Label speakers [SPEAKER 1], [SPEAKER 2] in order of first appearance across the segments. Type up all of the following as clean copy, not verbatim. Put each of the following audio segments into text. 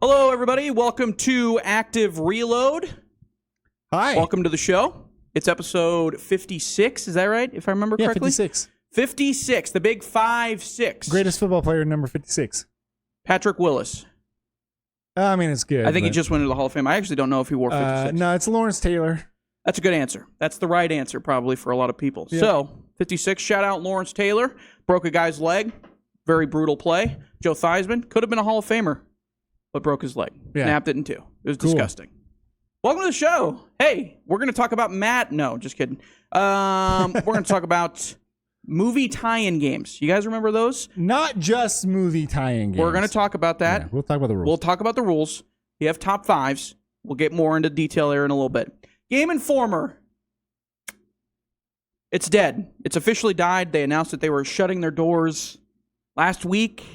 [SPEAKER 1] Hello, everybody. Welcome to Active Reload.
[SPEAKER 2] Hi.
[SPEAKER 1] Welcome to the show. It's episode 56. Is that right? If I remember
[SPEAKER 2] Yeah,
[SPEAKER 1] correctly?
[SPEAKER 2] 56.
[SPEAKER 1] 56. The big 5-6.
[SPEAKER 2] Greatest football player, number 56.
[SPEAKER 1] Patrick Willis.
[SPEAKER 2] I mean, it's good.
[SPEAKER 1] I think he
[SPEAKER 2] but-
[SPEAKER 1] just went into the Hall of Fame. I actually don't know if he wore 56.
[SPEAKER 2] No, it's Lawrence Taylor.
[SPEAKER 1] That's a good answer. That's the right answer, probably, for a lot of people.
[SPEAKER 2] Yeah.
[SPEAKER 1] So, 56. Shout out Lawrence Taylor. Broke a guy's leg. Very brutal play. Joe Theismann. Could have been a Hall of Famer, but broke his leg.
[SPEAKER 2] Yeah.
[SPEAKER 1] Snapped it in two. It was
[SPEAKER 2] Cool.
[SPEAKER 1] disgusting. Welcome to the show. Hey, we're going to talk about Matt. No, just kidding. We're going to talk about movie tie-in games. You guys remember those?
[SPEAKER 2] Not just movie tie-in games.
[SPEAKER 1] We're going to talk about that.
[SPEAKER 2] Yeah, we'll talk about the rules.
[SPEAKER 1] We'll talk about the rules. You have top fives. We'll get more into detail there in a little bit. Game Informer. It's dead. It's officially died. They announced that they were shutting their doors last week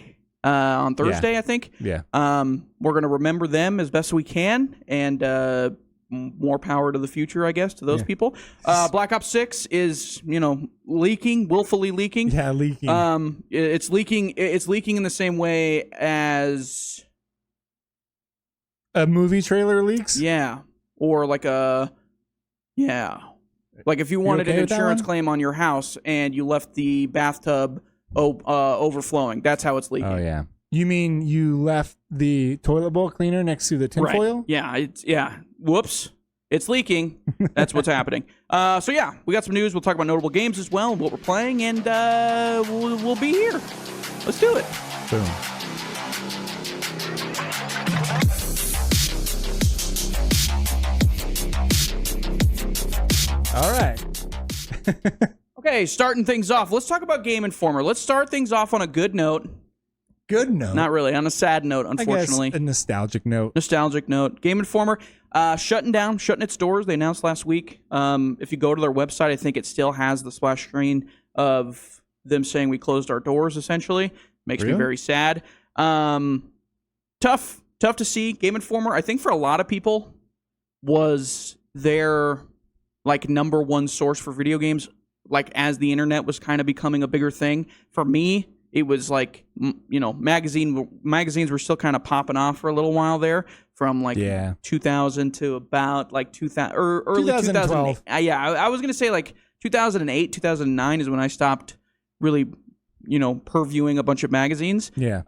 [SPEAKER 1] on Thursday, I think.
[SPEAKER 2] Yeah.
[SPEAKER 1] We're going to remember them as best we can, and more power to the future, I guess, to those people. Black Ops 6 is, leaking, willfully leaking.
[SPEAKER 2] Yeah, leaking.
[SPEAKER 1] It's leaking. It's leaking in the same way as
[SPEAKER 2] A movie trailer leaks?
[SPEAKER 1] or like like if you wanted
[SPEAKER 2] okay
[SPEAKER 1] an
[SPEAKER 2] with that
[SPEAKER 1] insurance
[SPEAKER 2] one?
[SPEAKER 1] claim on your house and you left the bathtub overflowing. That's how it's leaking.
[SPEAKER 2] Oh, yeah. You mean you left the toilet bowl cleaner next to the tinfoil?
[SPEAKER 1] Right. Yeah. Whoops. It's leaking. That's what's happening. So yeah, we got some news. We'll talk about notable games as well, what we're playing, and we'll be here. Let's do it.
[SPEAKER 2] Boom. All right.
[SPEAKER 1] Okay, starting things off. Let's talk about Game Informer. Let's start things off on a good note.
[SPEAKER 2] Good note.
[SPEAKER 1] Not really, on a sad note,
[SPEAKER 2] I
[SPEAKER 1] unfortunately.
[SPEAKER 2] guess a nostalgic note.
[SPEAKER 1] Nostalgic note. Game Informer shutting its doors. They announced last week. If you go to their website, I think it still has the splash screen of them saying we closed our doors, essentially. Makes me
[SPEAKER 2] Really?
[SPEAKER 1] very sad. Tough to see. Game Informer, I think for a lot of people, was their number one source for video games, as the internet was kind of becoming a bigger thing. For me, it was magazines were still kind of popping off for a little while there, from 2000 to about 2000 or early
[SPEAKER 2] 2012.
[SPEAKER 1] 2008. I was gonna say 2008, 2009 is when I stopped really, purviewing a bunch of magazines.
[SPEAKER 2] Yeah.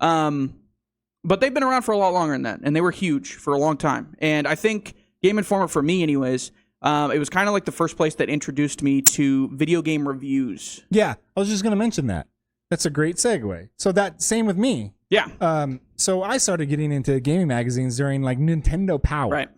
[SPEAKER 1] But they've been around for a lot longer than that, and they were huge for a long time. And I think Game Informer, for me anyways, it was kind of like the first place that introduced me to video game reviews.
[SPEAKER 2] Yeah. I was just going to mention that. That's a great segue. So same with me.
[SPEAKER 1] Yeah.
[SPEAKER 2] So I started getting into gaming magazines during Nintendo Power.
[SPEAKER 1] Right.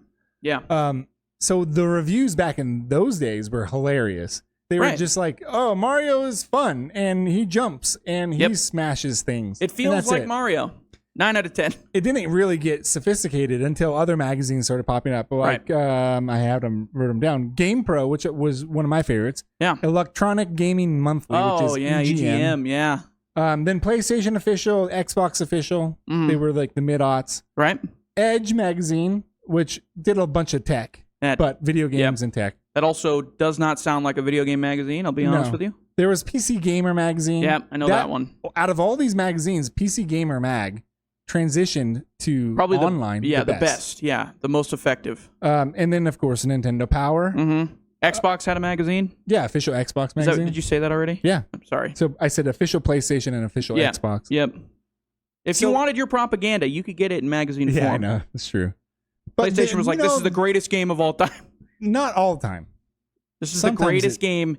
[SPEAKER 1] Yeah.
[SPEAKER 2] So the reviews back in those days were hilarious. They were
[SPEAKER 1] Right.
[SPEAKER 2] just oh, Mario is fun and he jumps and he smashes things.
[SPEAKER 1] It
[SPEAKER 2] And
[SPEAKER 1] feels
[SPEAKER 2] that's
[SPEAKER 1] like
[SPEAKER 2] it.
[SPEAKER 1] Mario. 9 out of 10.
[SPEAKER 2] It didn't really get sophisticated until other magazines started popping up. I wrote them down. GamePro, which was one of my favorites.
[SPEAKER 1] Yeah.
[SPEAKER 2] Electronic Gaming Monthly, which is EGM.
[SPEAKER 1] Yeah.
[SPEAKER 2] Then PlayStation Official, Xbox Official.
[SPEAKER 1] Mhm.
[SPEAKER 2] They were the mid-aughts.
[SPEAKER 1] Right?
[SPEAKER 2] Edge Magazine, which did a bunch of tech,
[SPEAKER 1] That,
[SPEAKER 2] but video games and tech.
[SPEAKER 1] that also does not sound like a video game magazine, I'll be honest
[SPEAKER 2] No.
[SPEAKER 1] with you.
[SPEAKER 2] There was PC Gamer Magazine.
[SPEAKER 1] Yeah, I know that one.
[SPEAKER 2] Out of all these magazines, PC Gamer Mag transitioned to
[SPEAKER 1] Probably
[SPEAKER 2] online.
[SPEAKER 1] the best. Yeah, the most effective.
[SPEAKER 2] And then, of course, Nintendo Power.
[SPEAKER 1] Mm-hmm. Xbox had a magazine.
[SPEAKER 2] Yeah, official Xbox magazine.
[SPEAKER 1] Did you say that already?
[SPEAKER 2] Yeah.
[SPEAKER 1] I'm sorry.
[SPEAKER 2] So I said official PlayStation and official
[SPEAKER 1] Yeah.
[SPEAKER 2] Xbox.
[SPEAKER 1] Yep. If you wanted your propaganda, you could get it in magazine form.
[SPEAKER 2] Yeah, I know. That's true. But
[SPEAKER 1] PlayStation was this is the greatest game of all time.
[SPEAKER 2] Not all the time.
[SPEAKER 1] This is
[SPEAKER 2] Sometimes
[SPEAKER 1] the greatest game.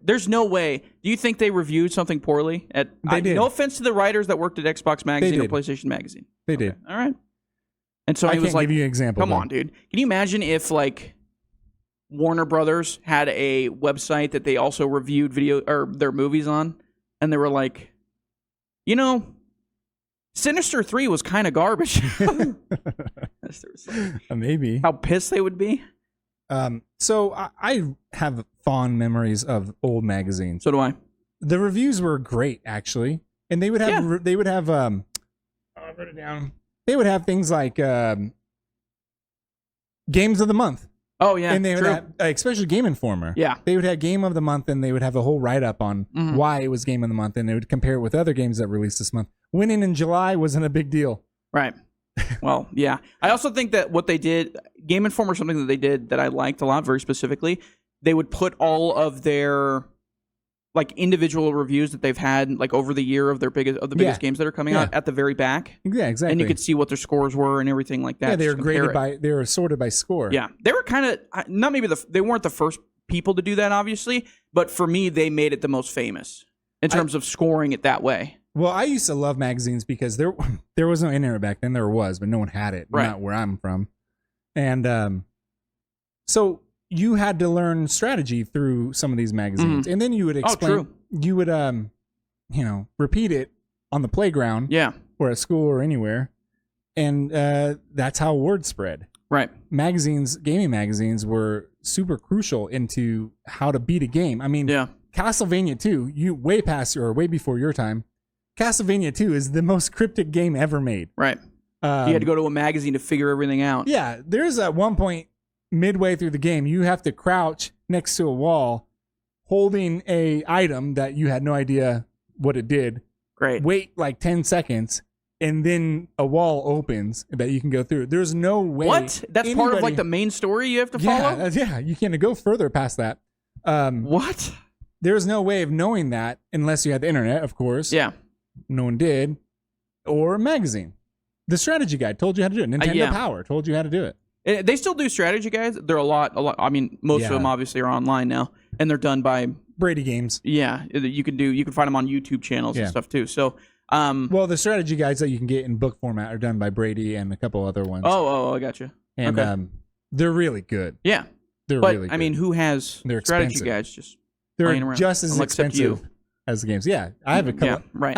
[SPEAKER 1] There's no way. Do you think they reviewed something poorly?
[SPEAKER 2] They did.
[SPEAKER 1] No offense to the writers that worked at Xbox Magazine or
[SPEAKER 2] did.
[SPEAKER 1] PlayStation Magazine.
[SPEAKER 2] They did.
[SPEAKER 1] All right. And so
[SPEAKER 2] I
[SPEAKER 1] he was
[SPEAKER 2] can't
[SPEAKER 1] like,
[SPEAKER 2] give you an example.
[SPEAKER 1] come
[SPEAKER 2] though.
[SPEAKER 1] on, dude. Can you imagine if Warner Brothers had a website that they also reviewed their movies on, and they were like, Sinister 3 was kind of garbage.
[SPEAKER 2] Maybe.
[SPEAKER 1] How pissed they would be.
[SPEAKER 2] So I have fond memories of old magazines.
[SPEAKER 1] So do I.
[SPEAKER 2] The reviews were great, actually, and they would have I wrote it down. They would have things like games of the month.
[SPEAKER 1] Oh yeah,
[SPEAKER 2] and they would
[SPEAKER 1] true.
[SPEAKER 2] have, especially Game Informer.
[SPEAKER 1] Yeah.
[SPEAKER 2] They would have Game of the Month, and they would have a whole write-up on why it was Game of the Month, and they would compare it with other games that released this month. Winning in July wasn't a big deal.
[SPEAKER 1] Right. Well, yeah. I also think that what they did, Game Informer, something that they did that I liked a lot, very specifically, they would put all of their like individual reviews that they've had like over the year of the biggest games that are coming out at the very back.
[SPEAKER 2] Yeah, exactly.
[SPEAKER 1] And you could see what their scores were and everything like that.
[SPEAKER 2] Yeah, they were sorted by score.
[SPEAKER 1] Yeah, they were kind of not maybe they weren't the first people to do that, obviously, but for me, they made it the most famous in terms of scoring it that way.
[SPEAKER 2] Well, I used to love magazines because there was no internet back then. There was, but no one had it.
[SPEAKER 1] Right.
[SPEAKER 2] Not where I'm from, and so you had to learn strategy through some of these magazines, and then you would explain.
[SPEAKER 1] True.
[SPEAKER 2] You would repeat it on the playground, or at school or anywhere, and that's how word spread.
[SPEAKER 1] Right.
[SPEAKER 2] Gaming magazines were super crucial into how to beat a game. I mean, Castlevania 2, way before your time. Castlevania 2 is the most cryptic game ever made.
[SPEAKER 1] Right. You had to go to a magazine to figure everything out.
[SPEAKER 2] Yeah, there's at one point midway through the game, you have to crouch next to a wall holding a item that you had no idea what it did.
[SPEAKER 1] Great.
[SPEAKER 2] Wait like 10 seconds, and then a wall opens that you can go through. There's no way.
[SPEAKER 1] What? That's part of like the main story you have to follow?
[SPEAKER 2] Yeah, you can't go further past that.
[SPEAKER 1] What?
[SPEAKER 2] There's no way of knowing that unless you had the internet, of course.
[SPEAKER 1] Yeah.
[SPEAKER 2] No one did. Or a magazine. The strategy guide told you how to do it. Nintendo Power told you how to do it.
[SPEAKER 1] They still do strategy guides. They're a lot. I mean, most of them obviously are online now, and they're done by
[SPEAKER 2] Brady Games.
[SPEAKER 1] Yeah, you can find them on YouTube channels and stuff too. So,
[SPEAKER 2] well, the strategy guides that you can get in book format are done by Brady and a couple other ones.
[SPEAKER 1] Oh, I gotcha.
[SPEAKER 2] And they're really good.
[SPEAKER 1] Yeah,
[SPEAKER 2] they're really good.
[SPEAKER 1] I mean, who has strategy guides just laying around?
[SPEAKER 2] Just as expensive as the games. Yeah, I have a couple.
[SPEAKER 1] Yeah, right.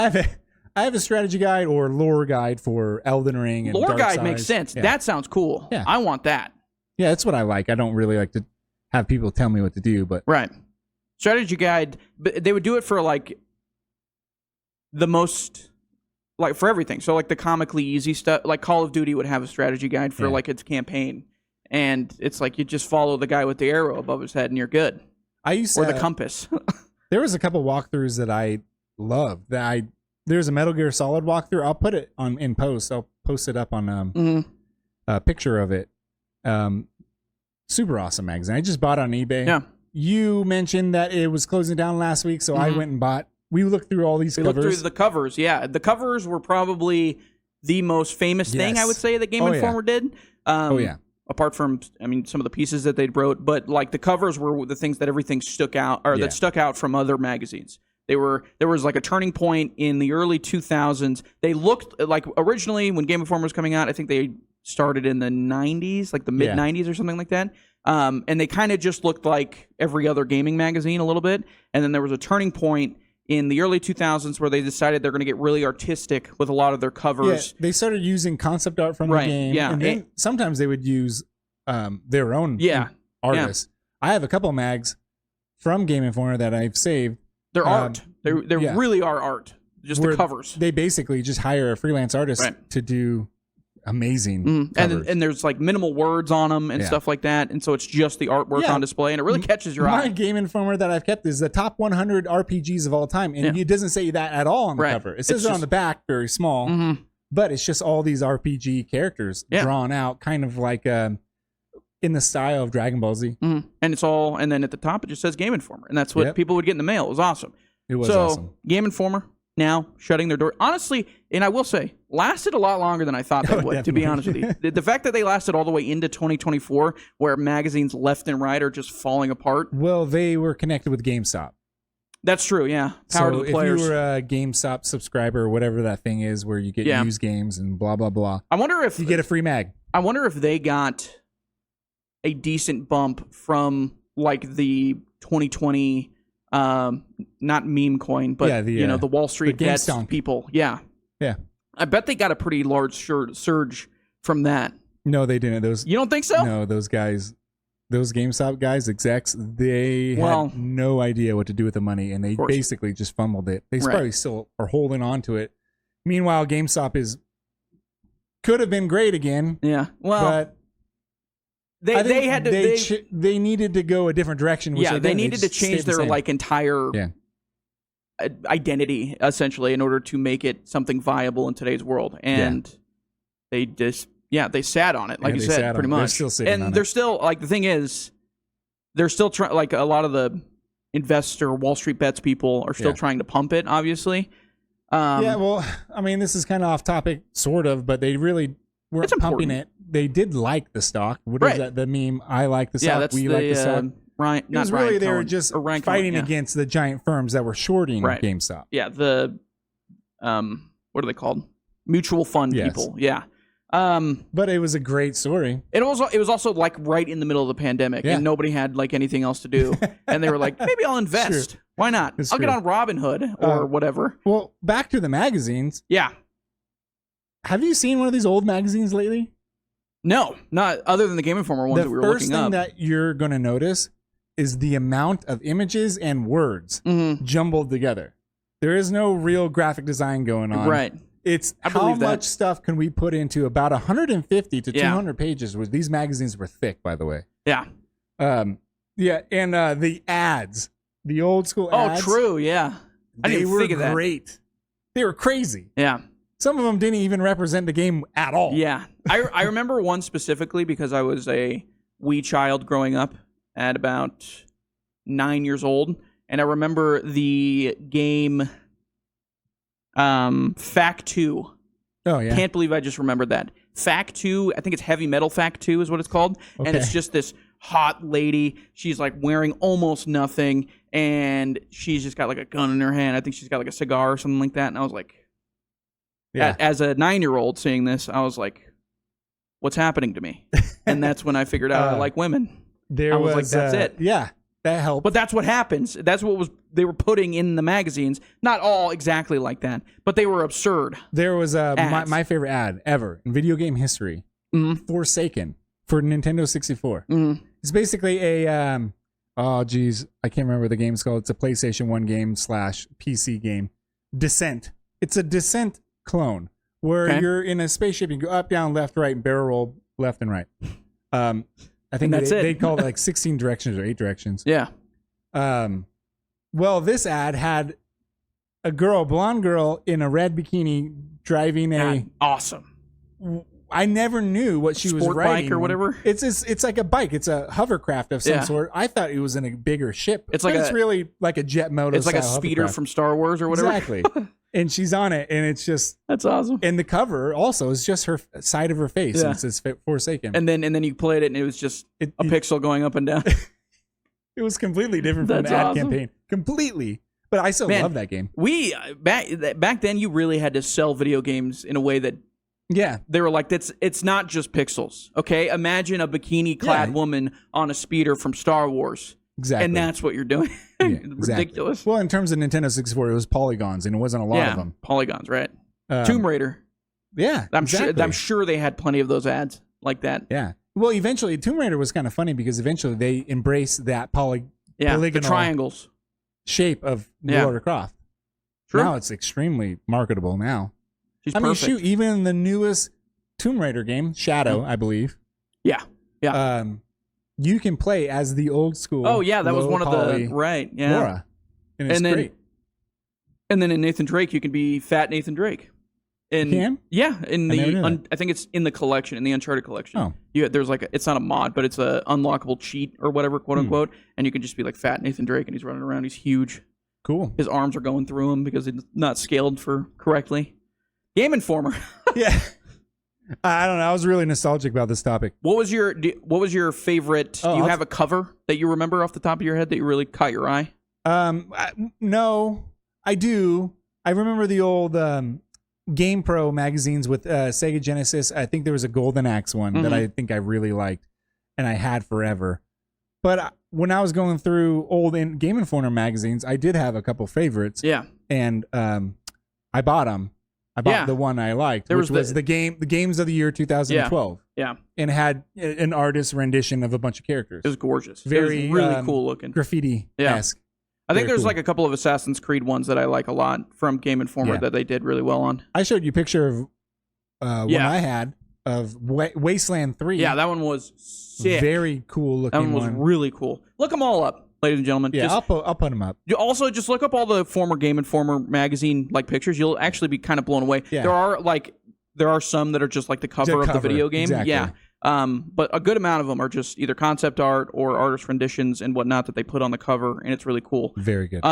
[SPEAKER 2] I have a strategy guide or lore guide for Elden Ring and
[SPEAKER 1] lore guide makes sense. Yeah. That sounds cool.
[SPEAKER 2] Yeah.
[SPEAKER 1] I want that.
[SPEAKER 2] Yeah, that's what I like. I don't really like to have people tell me what to do, but
[SPEAKER 1] right. Strategy guide, but they would do it for like the most, like for everything. So like the comically easy stuff, like Call of Duty would have a strategy guide for like its campaign, and it's like you just follow the guy with the arrow above his head and you're good. Or the compass.
[SPEAKER 2] There was a couple walkthroughs that I loved. There's a Metal Gear Solid walkthrough. I'll put it in post. I'll post it up on a picture of it. Super awesome magazine. I just bought it on eBay.
[SPEAKER 1] Yeah.
[SPEAKER 2] You mentioned that it was closing down last week, so I went and bought. We looked through all these covers.
[SPEAKER 1] We looked through the covers. Yeah, the covers were probably the most famous thing I would say that Game Informer did. Apart from, I mean, some of the pieces that they wrote, but like the covers were the things that everything stuck out, or that stuck out from other magazines. There was like a turning point in the early 2000s. They looked like originally when Game Informer was coming out, I think they started in the 90s, like the mid 90s or something like that. And they kind of just looked like every other gaming magazine a little bit. And then there was a turning point in the early 2000s where they decided they're going to get really artistic with a lot of their covers.
[SPEAKER 2] Yeah, they started using concept art from the game.
[SPEAKER 1] Yeah.
[SPEAKER 2] And then sometimes they would use their own artists. Yeah. I have a couple mags from Game Informer that I've saved.
[SPEAKER 1] They're art. They really are art. Just the covers.
[SPEAKER 2] They basically just hire a freelance artist to do amazing covers.
[SPEAKER 1] And there's like minimal words on them and stuff like that. And so it's just the artwork on display, and it really catches your eye.
[SPEAKER 2] My Game Informer that I've kept is the top 100 RPGs of all time. And it doesn't say that at all on the cover. It says it on the back, very small. But it's just all these RPG characters drawn out, kind of like in the style of Dragon Ball Z.
[SPEAKER 1] And it's all, and then at the top it just says Game Informer, and that's what people would get in the mail. It was awesome.
[SPEAKER 2] It was awesome.
[SPEAKER 1] Game Informer now shutting their door. Honestly, and I will say, lasted a lot longer than I thought they would, to be honest with you. The fact that they lasted all the way into 2024, where magazines left and right are just falling apart.
[SPEAKER 2] Well, they were connected with GameStop.
[SPEAKER 1] That's true, yeah. Power to the players.
[SPEAKER 2] If you were a GameStop subscriber or whatever that thing is where you get used games and blah, blah, blah.
[SPEAKER 1] I wonder if
[SPEAKER 2] you get a free mag.
[SPEAKER 1] I wonder if they got a decent bump from like the 2020 not meme coin, but the Wall Street bets people. Yeah. I bet they got a pretty large surge from that.
[SPEAKER 2] No, they didn't.
[SPEAKER 1] You don't think so?
[SPEAKER 2] No, those guys, those GameStop guys, execs, they had no idea what to do with the money, and they basically just fumbled it. They probably still are holding on to it. Meanwhile, GameStop could have been great again.
[SPEAKER 1] Yeah. Well,
[SPEAKER 2] but they needed to go a different direction. Which they needed to
[SPEAKER 1] change their like entire identity essentially in order to make it something viable in today's world. And they just they sat on it, like you said, pretty much.
[SPEAKER 2] They're still sitting on
[SPEAKER 1] and they're still like the thing is, they're still trying. Like a lot of the investor Wall Street Bets people are still trying to pump it, obviously.
[SPEAKER 2] Well, I mean, this is kind of off topic, sort of, but they really weren't pumping it. They did like the stock. What is that? The meme? I like the stock.
[SPEAKER 1] That's
[SPEAKER 2] we like the stock.
[SPEAKER 1] Ryan,
[SPEAKER 2] it was
[SPEAKER 1] not
[SPEAKER 2] really
[SPEAKER 1] Ryan
[SPEAKER 2] they
[SPEAKER 1] Cohen,
[SPEAKER 2] were just
[SPEAKER 1] Ryan
[SPEAKER 2] fighting
[SPEAKER 1] Cohen,
[SPEAKER 2] against the giant firms that were shorting GameStop.
[SPEAKER 1] Yeah, the what are they called? Mutual fund people. Yeah.
[SPEAKER 2] But it was a great story.
[SPEAKER 1] It was also like right in the middle of the pandemic, and nobody had like anything else to do, and they were like, maybe I'll invest. Why not? I'll get on Robinhood or whatever.
[SPEAKER 2] Well, back to the magazines.
[SPEAKER 1] Yeah.
[SPEAKER 2] Have you seen one of these old magazines lately?
[SPEAKER 1] No, not other than the Game Informer ones that we were looking up.
[SPEAKER 2] The first thing that you're going to notice is the amount of images and words jumbled together. There is no real graphic design going on.
[SPEAKER 1] Right.
[SPEAKER 2] It's how much stuff can we put into about 150 to 200 pages, where these magazines were thick, by the way.
[SPEAKER 1] Yeah.
[SPEAKER 2] And the ads, the old school ads.
[SPEAKER 1] Oh, true, yeah.
[SPEAKER 2] They were great. They were crazy.
[SPEAKER 1] Yeah.
[SPEAKER 2] Some of them didn't even represent the game at all.
[SPEAKER 1] Yeah. I remember one specifically because I was a wee child growing up at about 9 years old, and I remember the game Fact 2.
[SPEAKER 2] Oh, yeah.
[SPEAKER 1] Can't believe I just remembered that. Fact 2, I think it's Heavy Metal Fact 2 is what it's called. Okay. And it's just this hot lady. She's like wearing almost nothing, and she's just got like a gun in her hand. I think she's got like a cigar or something like that. And I was like, as a 9-year-old seeing this, I was like, what's happening to me? And that's when I figured out I like women.
[SPEAKER 2] I was like, that's it. Yeah. That helped.
[SPEAKER 1] But that's what happens. That's what they were putting in the magazines. Not all exactly like that, but they were absurd.
[SPEAKER 2] There was my favorite ad ever in video game history. Forsaken for Nintendo 64. It's basically a I can't remember what the game's called. It's a PlayStation 1 game / PC game. Descent. It's a Descent clone where you're in a spaceship. You go up, down, left, right, and barrel roll left and right. I think they call it like 16 directions or 8 directions.
[SPEAKER 1] Yeah.
[SPEAKER 2] Well, this ad had a blonde girl in a red bikini driving
[SPEAKER 1] awesome.
[SPEAKER 2] I never knew what she was riding.
[SPEAKER 1] Bike or whatever.
[SPEAKER 2] It's like a bike. It's a hovercraft of some sort. I thought it was in a bigger ship.
[SPEAKER 1] It's
[SPEAKER 2] really like a jet motor.
[SPEAKER 1] It's like a speeder from Star Wars or whatever.
[SPEAKER 2] Exactly. And she's on it, and it's just
[SPEAKER 1] that's awesome.
[SPEAKER 2] And the cover also is just her side of her face, and it says Forsaken.
[SPEAKER 1] And then you played it, and it was just a pixel going up and down.
[SPEAKER 2] It was completely different from the ad campaign. Completely. But I still love that game.
[SPEAKER 1] We back then, you really had to sell video games in a way that they were like, it's not just pixels. Okay, imagine a bikini-clad woman on a speeder from Star Wars.
[SPEAKER 2] Exactly.
[SPEAKER 1] And that's what you're doing. Ridiculous.
[SPEAKER 2] Well, in terms of Nintendo 64, it was polygons, and it wasn't a lot of them.
[SPEAKER 1] Polygons, right? Tomb Raider.
[SPEAKER 2] Yeah,
[SPEAKER 1] I'm sure they had plenty of those ads like that.
[SPEAKER 2] Yeah. Well, eventually, Tomb Raider was kind of funny because eventually they embraced that polygonal
[SPEAKER 1] the triangles
[SPEAKER 2] shape of Lara Croft. True. Now it's extremely marketable now.
[SPEAKER 1] She's perfect.
[SPEAKER 2] Shoot, even the newest Tomb Raider game, Shadow, I believe.
[SPEAKER 1] Yeah.
[SPEAKER 2] You can play as the old school.
[SPEAKER 1] Oh yeah, that was one of the
[SPEAKER 2] Laura, and it's great.
[SPEAKER 1] And then in Nathan Drake, you can be fat Nathan Drake. Yeah, in the I think it's in the collection, in the Uncharted collection.
[SPEAKER 2] Oh,
[SPEAKER 1] there's like it's not a mod, but it's a unlockable cheat or whatever, quote unquote, and you can just be like fat Nathan Drake, and he's running around. He's huge.
[SPEAKER 2] Cool.
[SPEAKER 1] His arms are going through him because it's not scaled correctly. Game Informer.
[SPEAKER 2] Yeah. I don't know. I was really nostalgic about this topic.
[SPEAKER 1] What was your favorite? Do you have a cover that you remember off the top of your head that you really caught your eye?
[SPEAKER 2] No, I do. I remember the old Game Pro magazines with Sega Genesis. I think there was a Golden Axe one that I think I really liked, and I had forever. But when I was going through old Game Informer magazines, I did have a couple favorites.
[SPEAKER 1] Yeah,
[SPEAKER 2] and I bought them. I bought the one I liked, which was the games of the year 2012.
[SPEAKER 1] Yeah.
[SPEAKER 2] And had an artist rendition of a bunch of characters.
[SPEAKER 1] It was gorgeous.
[SPEAKER 2] Very
[SPEAKER 1] it was really cool looking.
[SPEAKER 2] Graffiti-esque.
[SPEAKER 1] I think there's like a couple of Assassin's Creed ones that I like a lot from Game Informer that they did really well on.
[SPEAKER 2] I showed you a picture of one I had of Wasteland 3.
[SPEAKER 1] Yeah, that one was sick.
[SPEAKER 2] Very cool looking one.
[SPEAKER 1] That one was really cool. Look them all up, ladies and gentlemen.
[SPEAKER 2] Yeah, I'll put them up.
[SPEAKER 1] You also just look up all the former Game Informer magazine like pictures. You'll actually be kind of blown away.
[SPEAKER 2] Yeah.
[SPEAKER 1] There are like there are some that are just like the cover of the video game.
[SPEAKER 2] Exactly.
[SPEAKER 1] Yeah. But a good amount of them are just either concept art or artist renditions and whatnot that they put on the cover, and it's really cool.
[SPEAKER 2] Very good.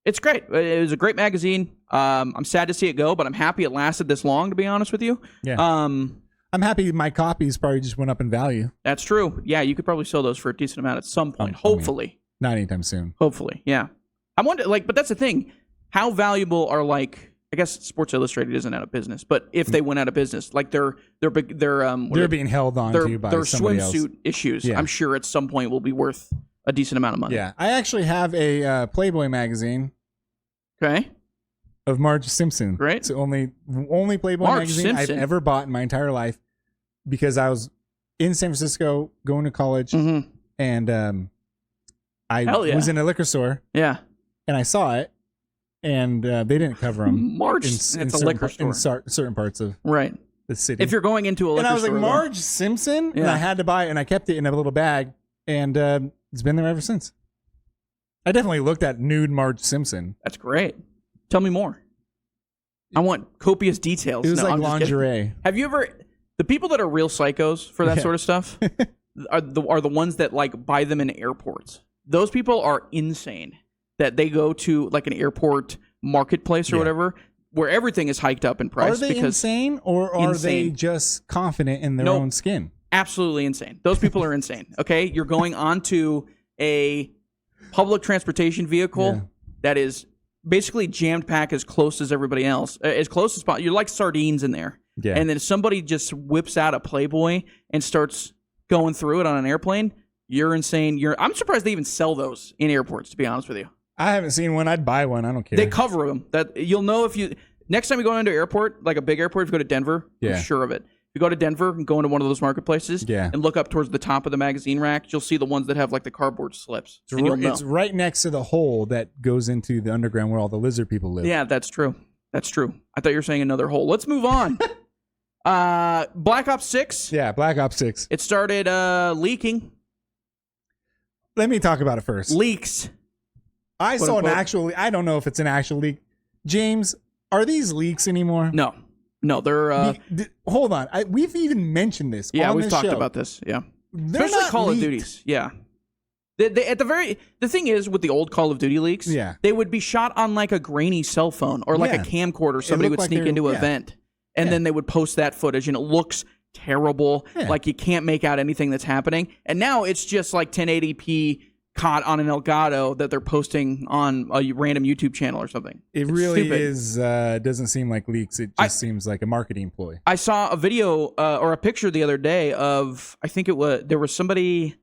[SPEAKER 1] It's great. It was a great magazine. I'm sad to see it go, but I'm happy it lasted this long, to be honest with you.
[SPEAKER 2] Yeah. I'm happy my copies probably just went up in value.
[SPEAKER 1] That's true. Yeah, you could probably sell those for a decent amount at some point. Hopefully.
[SPEAKER 2] Not anytime soon.
[SPEAKER 1] Hopefully, yeah. I wonder, but that's the thing. How valuable are I guess Sports Illustrated isn't out of business, but if they went out of business, they're
[SPEAKER 2] being held on to by
[SPEAKER 1] their
[SPEAKER 2] somebody
[SPEAKER 1] swimsuit
[SPEAKER 2] else.
[SPEAKER 1] issues.
[SPEAKER 2] Yeah.
[SPEAKER 1] I'm sure at some point will be worth a decent amount of money.
[SPEAKER 2] Yeah, I actually have a Playboy magazine.
[SPEAKER 1] Okay.
[SPEAKER 2] Of Marge Simpson.
[SPEAKER 1] Great.
[SPEAKER 2] It's the only Playboy
[SPEAKER 1] Marge
[SPEAKER 2] magazine
[SPEAKER 1] Simpson.
[SPEAKER 2] I've ever bought in my entire life, because I was in San Francisco going to college, and I was in a liquor store.
[SPEAKER 1] Yeah.
[SPEAKER 2] And I saw it, and they didn't cover them.
[SPEAKER 1] Marge, it's a liquor store.
[SPEAKER 2] In certain parts of the city.
[SPEAKER 1] If you're going into a liquor store.
[SPEAKER 2] And I was like, Marge Simpson?
[SPEAKER 1] Yeah.
[SPEAKER 2] And I had to buy it, and I kept it in a little bag, and it's been there ever since. I definitely looked at nude Marge Simpson.
[SPEAKER 1] That's great. Tell me more. I want copious details.
[SPEAKER 2] It was like lingerie.
[SPEAKER 1] Have you ever... The people that are real psychos for that sort of stuff are the ones that like buy them in airports. Those people are insane. That they go to like an airport marketplace or whatever, where everything is hiked up in price.
[SPEAKER 2] Are they insane, or are they just confident in their own skin?
[SPEAKER 1] Absolutely insane. Those people are insane. Okay, you're going onto a public transportation vehicle that is basically jammed packed as close as everybody else, as close as possible. You're like sardines in there.
[SPEAKER 2] Yeah.
[SPEAKER 1] And then somebody just whips out a Playboy and starts going through it on an airplane. You're insane. I'm surprised they even sell those in airports, to be honest with you.
[SPEAKER 2] I haven't seen one. I'd buy one. I don't care.
[SPEAKER 1] They cover them. That you'll know if you next time you go into an airport, like a big airport, if you go to Denver, I'm sure of it. If you go to Denver and go into one of those marketplaces and look up towards the top of the magazine rack, you'll see the ones that have like the cardboard slips.
[SPEAKER 2] It's right next to the hole that goes into the underground where all the lizard people live.
[SPEAKER 1] Yeah, that's true. That's true. I thought you were saying another hole. Let's move on. Black Ops 6.
[SPEAKER 2] Yeah, Black Ops 6.
[SPEAKER 1] It started leaking.
[SPEAKER 2] Let me talk about it first.
[SPEAKER 1] Leaks.
[SPEAKER 2] I saw an actual... I don't know if it's an actual leak. James, are these leaks anymore?
[SPEAKER 1] No. No, they're...
[SPEAKER 2] hold on. We've even mentioned this
[SPEAKER 1] Yeah,
[SPEAKER 2] on
[SPEAKER 1] we've
[SPEAKER 2] this
[SPEAKER 1] talked
[SPEAKER 2] show.
[SPEAKER 1] about this. Yeah.
[SPEAKER 2] They're
[SPEAKER 1] especially
[SPEAKER 2] not
[SPEAKER 1] Call
[SPEAKER 2] leaked.
[SPEAKER 1] of Duties. Yeah. The thing is, with the old Call of Duty leaks, they would be shot on like a grainy cell phone or like a camcorder. Somebody would sneak into an event, and then they would post that footage, and it looks terrible. Like you can't make out anything that's happening. And now it's just like 1080p caught on an Elgato that they're posting on a random YouTube channel or something.
[SPEAKER 2] It really is. Doesn't seem like leaks. It just seems like a marketing ploy.
[SPEAKER 1] I saw a video or a picture the other day of, I think there was somebody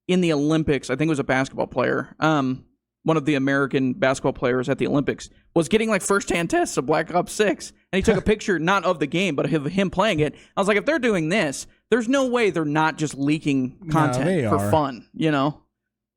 [SPEAKER 1] in the Olympics. I think it was a basketball player. One of the American basketball players at the Olympics was getting like firsthand tests of Black Ops 6. And he took a picture, not of the game, but of him playing it. I was like, if they're doing this, there's no way they're not just leaking content for fun, you know?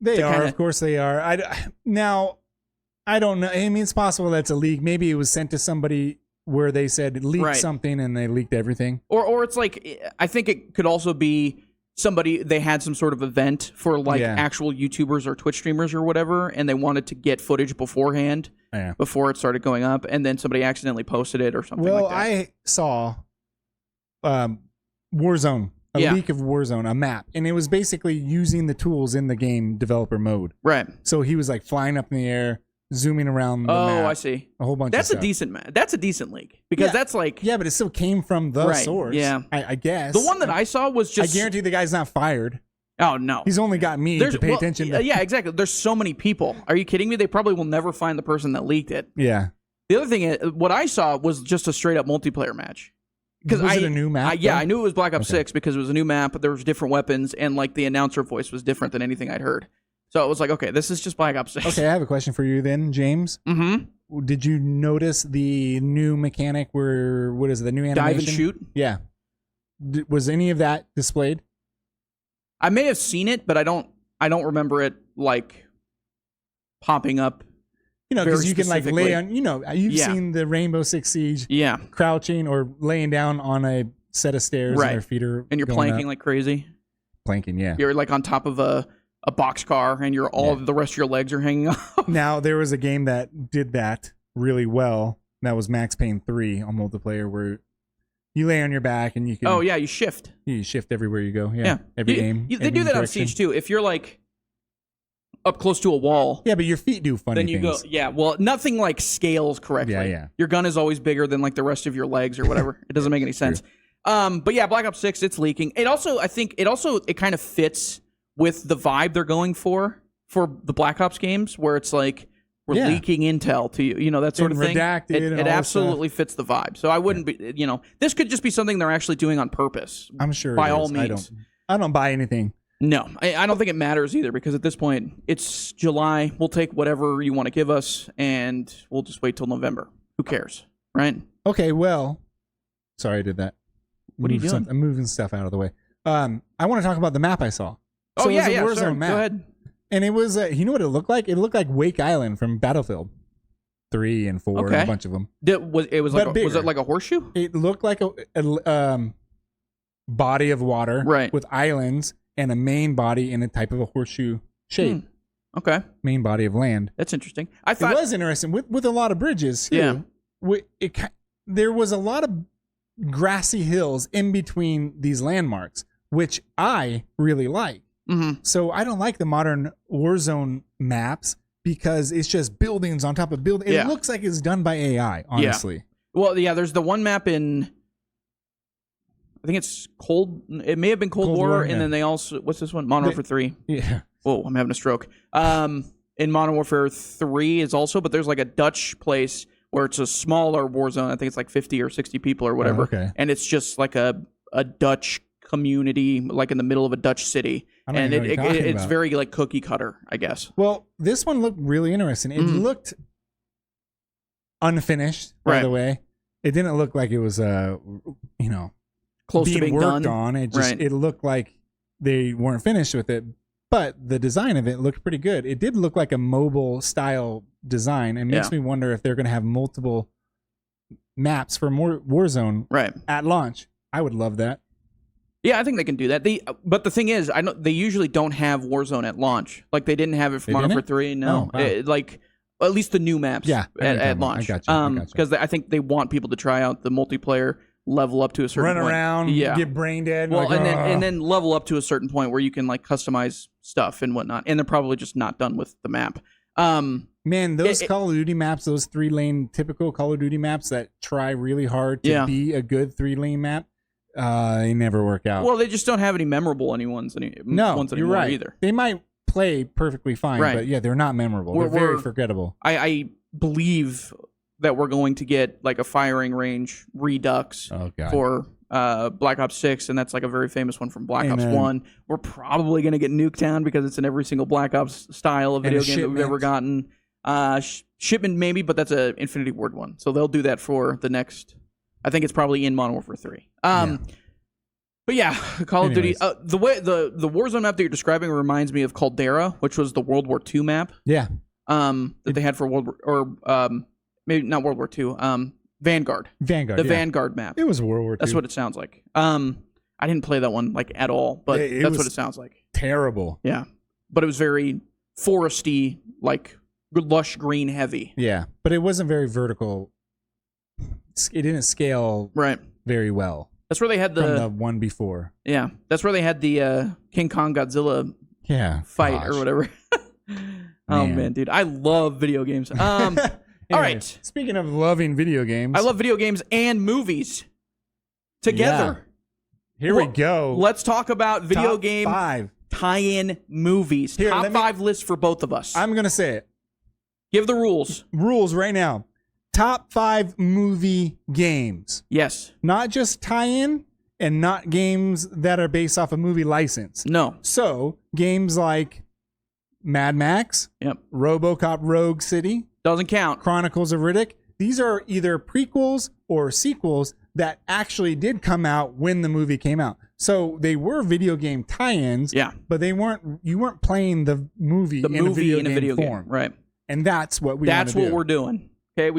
[SPEAKER 2] They are, of course they are. I don't know. I mean, it's possible that's a leak. Maybe it was sent to somebody where they said leak something and they leaked everything.
[SPEAKER 1] Or it's like, I think it could also be somebody, they had some sort of event for like actual YouTubers or Twitch streamers or whatever, and they wanted to get footage beforehand before it started going up, and then somebody accidentally posted it or something like that.
[SPEAKER 2] I saw Warzone. A leak of Warzone, a map. And it was basically using the tools in the game developer mode.
[SPEAKER 1] Right.
[SPEAKER 2] So he was like flying up in the air, zooming around the map.
[SPEAKER 1] Oh, I see.
[SPEAKER 2] A whole bunch
[SPEAKER 1] that's
[SPEAKER 2] of stuff.
[SPEAKER 1] That's a decent leak. Because that's like...
[SPEAKER 2] Yeah, but it still came from the source.
[SPEAKER 1] Yeah.
[SPEAKER 2] I guess.
[SPEAKER 1] The one that I saw was just...
[SPEAKER 2] I guarantee the guy's not fired.
[SPEAKER 1] Oh, no.
[SPEAKER 2] He's only got me to pay attention to.
[SPEAKER 1] Yeah, exactly. There's so many people. Are you kidding me? They probably will never find the person that leaked it.
[SPEAKER 2] Yeah.
[SPEAKER 1] The other thing, what I saw was just a straight up multiplayer match.
[SPEAKER 2] Was it a new map?
[SPEAKER 1] I knew it was Black Ops 6 because it was a new map, but there was different weapons, and like the announcer voice was different than anything I'd heard. So it was like, okay, this is just Black Ops 6.
[SPEAKER 2] Okay, I have a question for you then, James.
[SPEAKER 1] Mm-hmm.
[SPEAKER 2] Did you notice the new mechanic where, what is it, the new animation?
[SPEAKER 1] Dive and shoot?
[SPEAKER 2] Yeah. Was any of that displayed?
[SPEAKER 1] I may have seen it, but I don't remember it like popping up.
[SPEAKER 2] You know, because you can like lay on, you know, you've seen the Rainbow Six Siege.
[SPEAKER 1] Yeah.
[SPEAKER 2] Crouching or laying down on a set of stairs and their feet are
[SPEAKER 1] and you're planking like crazy.
[SPEAKER 2] Planking, yeah.
[SPEAKER 1] You're like on top of a boxcar and you're all the rest of your legs are hanging off.
[SPEAKER 2] Now, there was a game that did that really well. That was Max Payne 3 on multiplayer where You lay on your back and you can.
[SPEAKER 1] Oh yeah, you shift.
[SPEAKER 2] You shift everywhere you go. Yeah. Every aim.
[SPEAKER 1] They do that on Siege too. If you're like up close to a wall.
[SPEAKER 2] Yeah, but your feet do funny
[SPEAKER 1] things. Then you
[SPEAKER 2] things.
[SPEAKER 1] go. Yeah. Well, nothing like scales correctly.
[SPEAKER 2] Yeah.
[SPEAKER 1] Your gun is always bigger than like the rest of your legs or whatever. It doesn't make any sense. But yeah, Black Ops 6, it's leaking. It also, I think, it kind of fits with the vibe they're going for the Black Ops games, where it's like we're leaking intel to you, that sort of thing.
[SPEAKER 2] Redacted.
[SPEAKER 1] It absolutely fits the vibe. So I wouldn't be, this could just be something they're actually doing on purpose.
[SPEAKER 2] I'm sure.
[SPEAKER 1] By all means.
[SPEAKER 2] I don't buy anything.
[SPEAKER 1] No, I don't think it matters either, because at this point it's July. We'll take whatever you want to give us, and we'll just wait till November. Who cares, right?
[SPEAKER 2] Okay. Well, sorry I did that.
[SPEAKER 1] What are you doing?
[SPEAKER 2] I'm moving stuff out of the way. I want to talk about the map I saw.
[SPEAKER 1] So
[SPEAKER 2] it was a
[SPEAKER 1] Warzone
[SPEAKER 2] sorry.
[SPEAKER 1] map. Go ahead.
[SPEAKER 2] And it was, you know what it looked like? It looked like Wake Island from Battlefield 3 and 4 and a bunch of them.
[SPEAKER 1] Was it like a horseshoe?
[SPEAKER 2] It looked like a body of water with islands and a main body in a type of a horseshoe shape.
[SPEAKER 1] Okay.
[SPEAKER 2] Main body of land.
[SPEAKER 1] That's interesting. I thought
[SPEAKER 2] it was interesting with a lot of bridges. Too. Yeah. There was a lot of grassy hills in between these landmarks, which I really like.
[SPEAKER 1] Mm-hmm.
[SPEAKER 2] So I don't like the modern Warzone maps because it's just buildings on top of buildings. It looks like it's done by AI, honestly.
[SPEAKER 1] Yeah. Well, yeah, there's the one map in, I think it's it may have been Cold War, and then they also, what's this one? Modern Warfare 3.
[SPEAKER 2] Yeah.
[SPEAKER 1] Whoa, I'm having a stroke. In Modern Warfare 3 is also, but there's like a Dutch place where it's a smaller war zone. I think it's like 50 or 60 people or whatever.
[SPEAKER 2] Oh, okay.
[SPEAKER 1] And it's just like a Dutch community, like in the middle of a Dutch city. And it's very like cookie cutter, I guess.
[SPEAKER 2] Well, this one looked really interesting. It looked unfinished, by the way. It didn't look like it was,
[SPEAKER 1] close to being
[SPEAKER 2] worked
[SPEAKER 1] done
[SPEAKER 2] on. It just it looked like they weren't finished with it. But the design of it looked pretty good. It did look like a mobile style design. It makes me wonder if they're going to have multiple maps for Warzone at launch. I would love that.
[SPEAKER 1] Yeah, I think they can do that. But the thing is, I know they usually don't have Warzone at launch. Like they didn't have it for Modern Warfare 3. No, like at least the new maps. At launch.
[SPEAKER 2] I got you.
[SPEAKER 1] Because I think they want people to try out the multiplayer, level up to a certain point.
[SPEAKER 2] Run around, get brain dead.
[SPEAKER 1] Well, and then level up to a certain point where you can like customize stuff and whatnot. And they're probably just not done with the map.
[SPEAKER 2] Man, those Call of Duty maps, those 3-lane typical Call of Duty maps that try really hard to be a good 3-lane map. They never work out.
[SPEAKER 1] Well, they just don't have any memorable ones anymore
[SPEAKER 2] you're right.
[SPEAKER 1] either.
[SPEAKER 2] They might play perfectly fine, but they're not memorable. They're very forgettable.
[SPEAKER 1] I believe that we're going to get like a firing range redux for Black Ops 6, and that's like a very famous one from Black Ops 1. We're probably going to get Nuketown because it's in every single Black Ops style of video game that we've ever gotten. Shipment maybe, but that's an Infinity Ward one. So they'll do that for the next... I think it's probably in Modern Warfare 3. But yeah, Call of Duty. The way the Warzone map that you're describing reminds me of Caldera, which was the World War II map.
[SPEAKER 2] Yeah.
[SPEAKER 1] That they had for maybe not World War II. Vanguard.
[SPEAKER 2] Vanguard.
[SPEAKER 1] The Vanguard map.
[SPEAKER 2] It was World War II.
[SPEAKER 1] That's what it sounds like. I didn't play that one like at all, but that's what it sounds like.
[SPEAKER 2] Terrible.
[SPEAKER 1] Yeah, but it was very foresty, like lush green heavy.
[SPEAKER 2] Yeah, but it wasn't very vertical. It didn't scale very well.
[SPEAKER 1] That's where they had
[SPEAKER 2] from the one before.
[SPEAKER 1] Yeah, that's where they had the King Kong Godzilla fight or whatever. Man, dude, I love video games. All right.
[SPEAKER 2] Speaking of loving video games,
[SPEAKER 1] I love video games and movies together.
[SPEAKER 2] Yeah. Here we go.
[SPEAKER 1] Let's talk about video game
[SPEAKER 2] 5
[SPEAKER 1] tie-in movies. Top 5 list for both of us.
[SPEAKER 2] I'm gonna say it.
[SPEAKER 1] Give the rules.
[SPEAKER 2] Rules right now. Top 5 movie games.
[SPEAKER 1] Yes.
[SPEAKER 2] Not just tie-in and not games that are based off a movie license.
[SPEAKER 1] No.
[SPEAKER 2] So, games like Mad Max, RoboCop Rogue City.
[SPEAKER 1] Doesn't count.
[SPEAKER 2] Chronicles of Riddick. These are either prequels or sequels that actually did come out when the movie came out. So they were video game tie-ins, but you weren't playing the movie in a video game.
[SPEAKER 1] Right.
[SPEAKER 2] And that's what
[SPEAKER 1] we're doing. Okay,